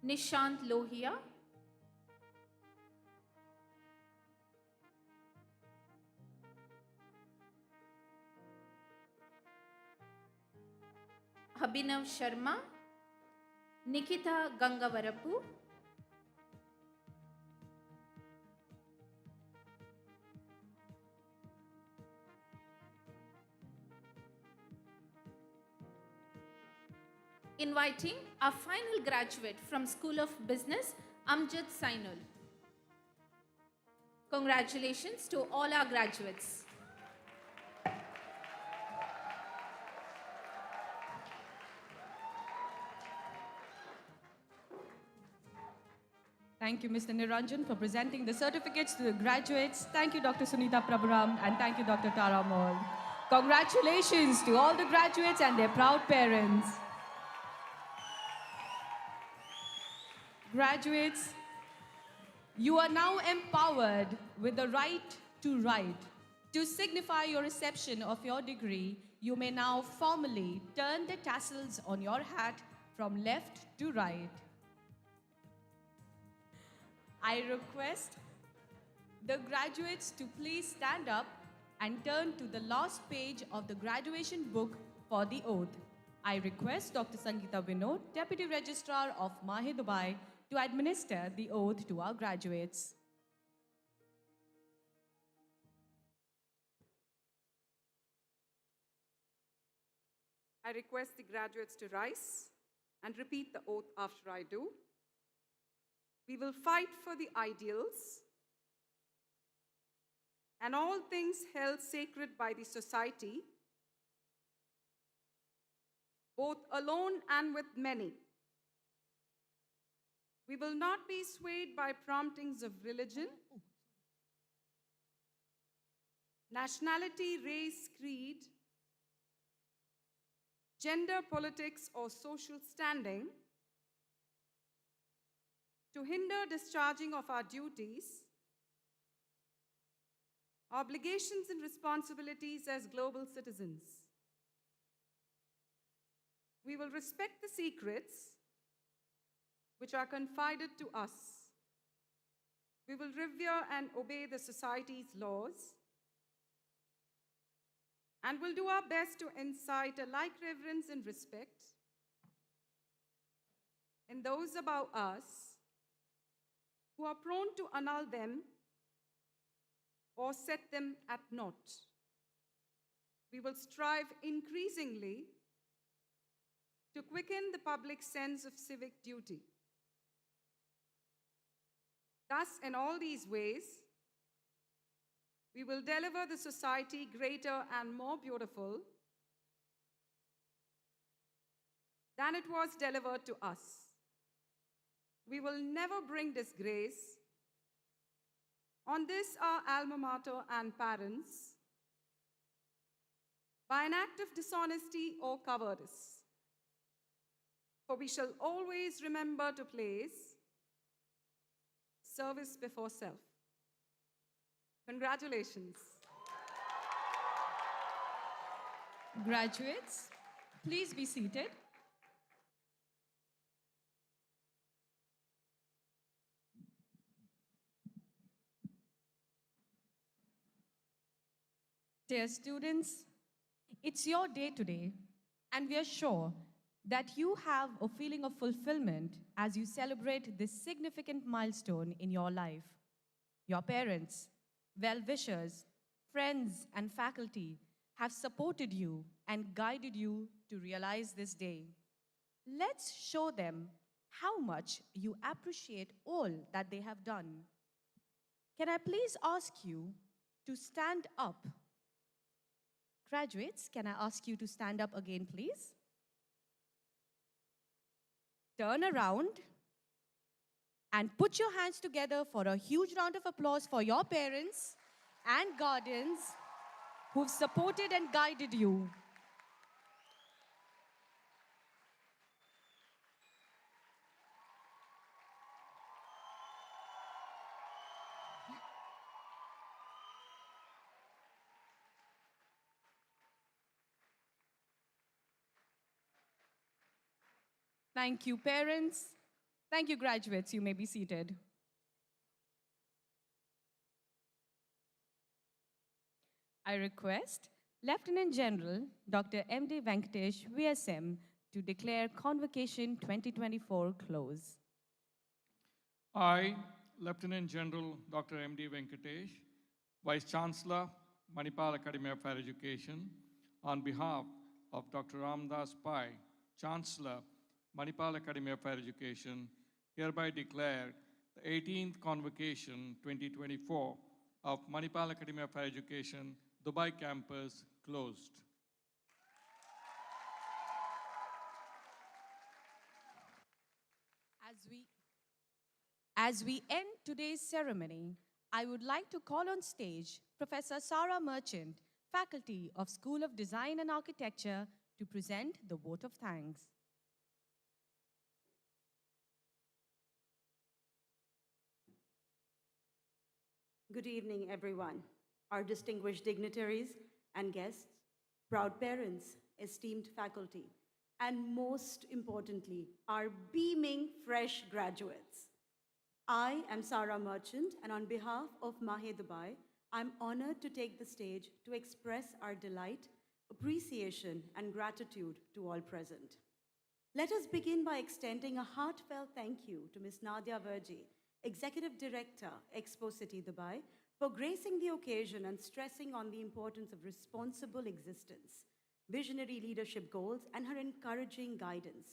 Speaker 7: Nishant Lohia, Abhinav Sharma, Nikita Gangavarapu, inviting our final graduate from School of Business, Amjad Sainul. Congratulations to all our graduates.
Speaker 1: Thank you, Mr. Niranjan, for presenting the certificates to the graduates. Thank you, Dr. Sunita Prabhuram, and thank you, Dr. Tara Mall. Congratulations to all the graduates and their proud parents. Graduates, you are now empowered with the right to write. To signify your reception of your degree, you may now formally turn the tassels on your hat from left to right. I request the graduates to please stand up and turn to the last page of the graduation book for the oath. I request Dr. Sangeeta Vinod, Deputy Registrar of Mahe Dubai, to administer the oath to our graduates.
Speaker 2: I request the graduates to rise and repeat the oath after I do. We will fight for the ideals and all things held sacred by the society, both alone and with many. We will not be swayed by promptings of religion, nationality, race, creed, gender, politics, or social standing to hinder discharging of our duties, obligations and responsibilities as global citizens. We will respect the secrets which are confided to us. We will revere and obey the society's laws and will do our best to incite a like reverence and respect in those above us who are prone to annul them or set them at naught. We will strive increasingly to quicken the public sense of civic duty. Thus, in all these ways, we will deliver the society greater and more beautiful than it was delivered to us. We will never bring disgrace on this our alma mater and parents by an act of dishonesty or cowardice. For we shall always remember to place service before self. Congratulations.
Speaker 1: Graduates, please be seated. Dear students, it's your day today, and we are sure that you have a feeling of fulfillment as you celebrate this significant milestone in your life. Your parents, well-wishers, friends, and faculty have supported you and guided you to realize this day. Let's show them how much you appreciate all that they have done. Can I please ask you to stand up? Graduates, can I ask you to stand up again, please? Turn around and put your hands together for a huge round of applause for your parents and guardians who've supported and guided you. Thank you, parents. Thank you, graduates. You may be seated. I request Lieutenant General Dr. M.D. Venkatesh, VSM, to declare Convocation 2024 closed.
Speaker 3: I, Lieutenant General Dr. M.D. Venkatesh, Vice Chancellor, Manipal Academy of Higher Education, on behalf of Dr. Ramdas Pai, Chancellor, Manipal Academy of Higher Education, hereby declare the 18th Convocation 2024 of Manipal Academy of Higher Education, Dubai campus closed.
Speaker 1: As we end today's ceremony, I would like to call on stage Professor Sarah Merchant, Faculty of School of Design and Architecture, to present the vote of thanks.
Speaker 4: Good evening, everyone, our distinguished dignitaries and guests, proud parents, esteemed faculty, and most importantly, our beaming fresh graduates. I am Sarah Merchant, and on behalf of Mahe Dubai, I'm honored to take the stage to express our delight, appreciation, and gratitude to all present. Let us begin by extending a heartfelt thank you to Ms. Nadia Verji, Executive Director, Expo City Dubai, for gracing the occasion and stressing on the importance of responsible existence, visionary leadership goals, and her encouraging guidance.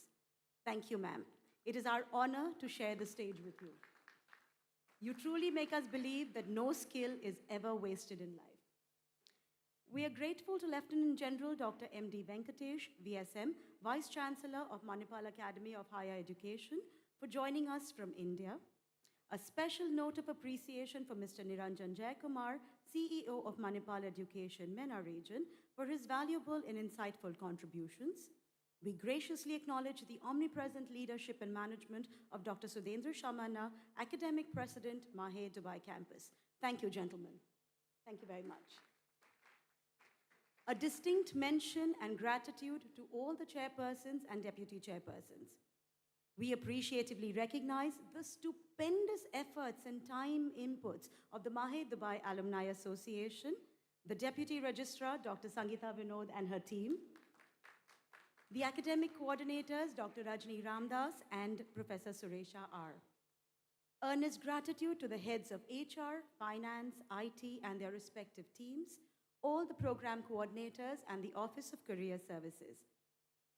Speaker 4: Thank you, ma'am. It is our honor to share the stage with you. You truly make us believe that no skill is ever wasted in life. We are grateful to Lieutenant General Dr. M.D. Venkatesh, VSM, Vice Chancellor of Manipal Academy of Higher Education, for joining us from India. A special note of appreciation for Mr. Niranjan Jayakumar, CEO of Manipal Education, MENA region, for his valuable and insightful contributions. We graciously acknowledge the omnipresent leadership and management of Dr. Sudhendra Shamana, Academic President, Mahe Dubai Campus. Thank you, gentlemen. Thank you very much. A distinct mention and gratitude to all the chairpersons and deputy chairpersons. We appreciatively recognize the stupendous efforts and time inputs of the Mahe Dubai Alumni Association, the Deputy Registrar, Dr. Sangeeta Vinod and her team, the academic coordinators, Dr. Rajni Ramdas and Professor Suresha R. Earnest gratitude to the heads of HR, Finance, IT, and their respective teams, all the program coordinators, and the Office of Career Services.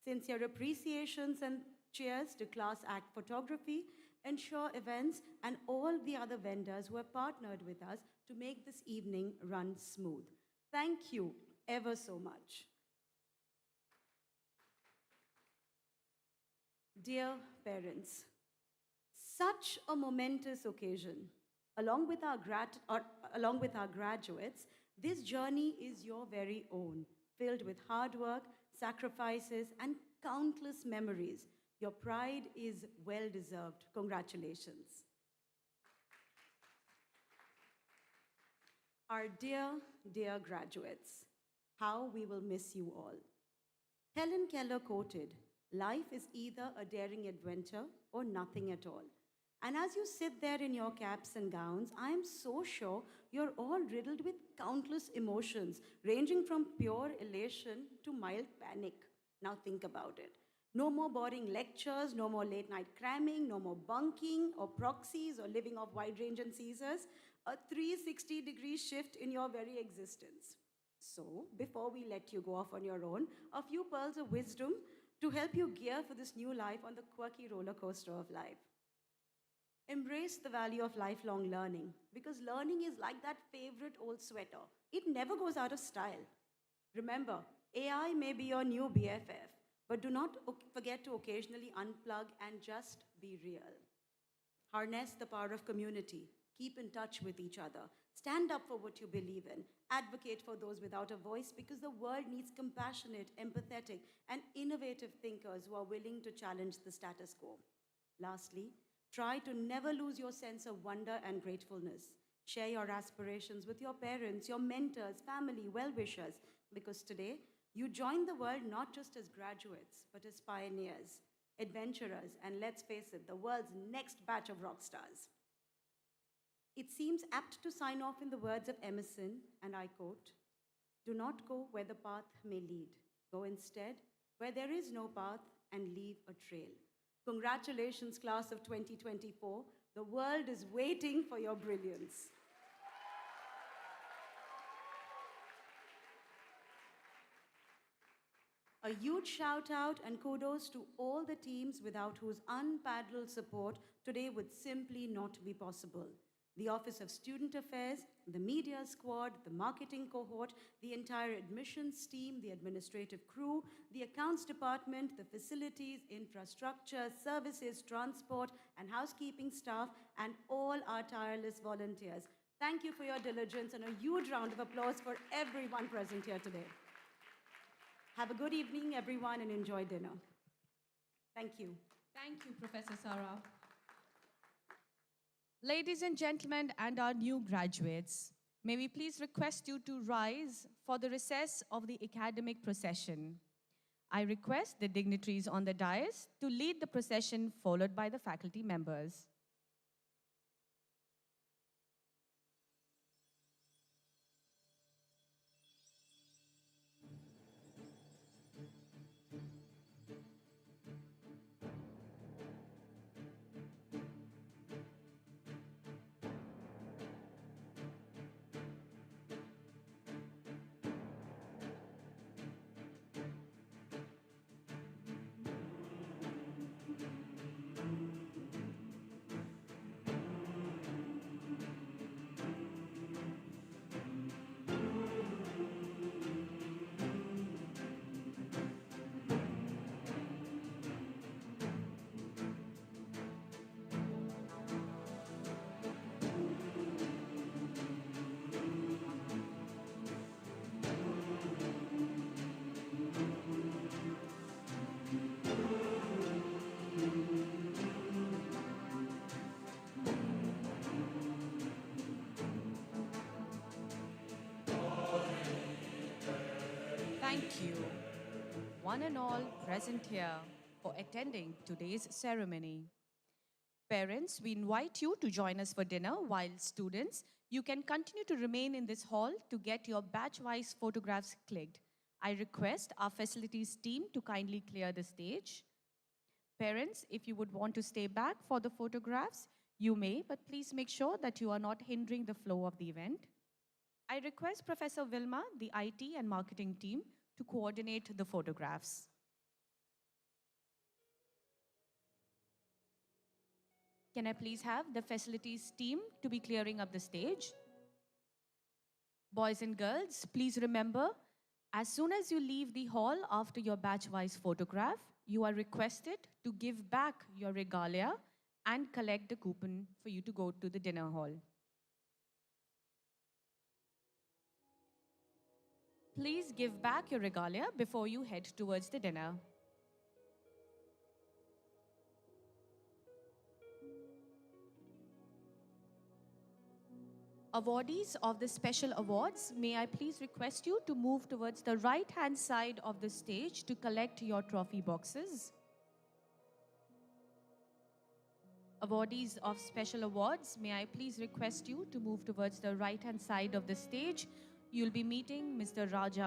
Speaker 4: Sincere appreciations and cheers to Class Act Photography, Ensure Events, and all the other vendors who have partnered with us to make this evening run smooth. Thank you ever so much. Dear parents, such a momentous occasion. Along with our graduates, this journey is your very own, filled with hard work, sacrifices, and countless memories. Your pride is well deserved. Congratulations. Our dear, dear graduates, how we will miss you all. Helen Keller quoted, "Life is either a daring adventure or nothing at all." And as you sit there in your caps and gowns, I am so sure you're all riddled with countless emotions, ranging from pure elation to mild panic. Now think about it. No more boring lectures, no more late night cramming, no more bunking or proxies or living off wide range and Caesars. A 360-degree shift in your very existence. So, before we let you go off on your own, a few pearls of wisdom to help you gear for this new life on the quirky roller coaster of life. Embrace the value of lifelong learning, because learning is like that favorite old sweater. It never goes out of style. Remember, AI may be your new BFF, but do not forget to occasionally unplug and just be real. Harness the power of community. Keep in touch with each other. Stand up for what you believe in. Advocate for those without a voice, because the world needs compassionate, empathetic, and innovative thinkers who are willing to challenge the status quo. Lastly, try to never lose your sense of wonder and gratefulness. Share your aspirations with your parents, your mentors, family, well-wishers, because today you join the world not just as graduates, but as pioneers, adventurers, and let's face it, the world's next batch of rock stars. It seems apt to sign off in the words of Emerson, and I quote, "Do not go where the path may lead. Go instead where there is no path and leave a trail." Congratulations, class of 2024. The world is waiting for your brilliance. A huge shout out and kudos to all the teams without whose unparalleled support today would simply not be possible. The Office of Student Affairs, the media squad, the marketing cohort, the entire admissions team, the administrative crew, the accounts department, the facilities, infrastructure, services, transport, and housekeeping staff, and all our tireless volunteers. Thank you for your diligence, and a huge round of applause for everyone present here today. Have a good evening, everyone, and enjoy dinner. Thank you.
Speaker 1: Thank you, Professor Sarah. Ladies and gentlemen, and our new graduates, may we please request you to rise for the recess of the academic procession. I request the dignitaries on the dais to lead the procession, followed by the faculty members. Thank you, one and all present here, for attending today's ceremony. Parents, we invite you to join us for dinner, while students, you can continue to remain in this hall to get your batch-wise photographs clicked. I request our facilities team to kindly clear the stage. Parents, if you would want to stay back for the photographs, you may, but please make sure that you are not hindering the flow of the event. I request Professor Vilma, the IT and marketing team, to coordinate the photographs. Can I please have the facilities team to be clearing up the stage? Boys and girls, please remember, as soon as you leave the hall after your batch-wise photograph, you are requested to give back your regalia and collect the coupon for you to go to the dinner hall. Please give back your regalia before you head towards the dinner. Awardees of the special awards, may I please request you to move towards the right-hand side of the stage to collect your trophy boxes. Awardees of special awards, may I please request you to move towards the right-hand side of the stage. You'll be meeting Mr. Raja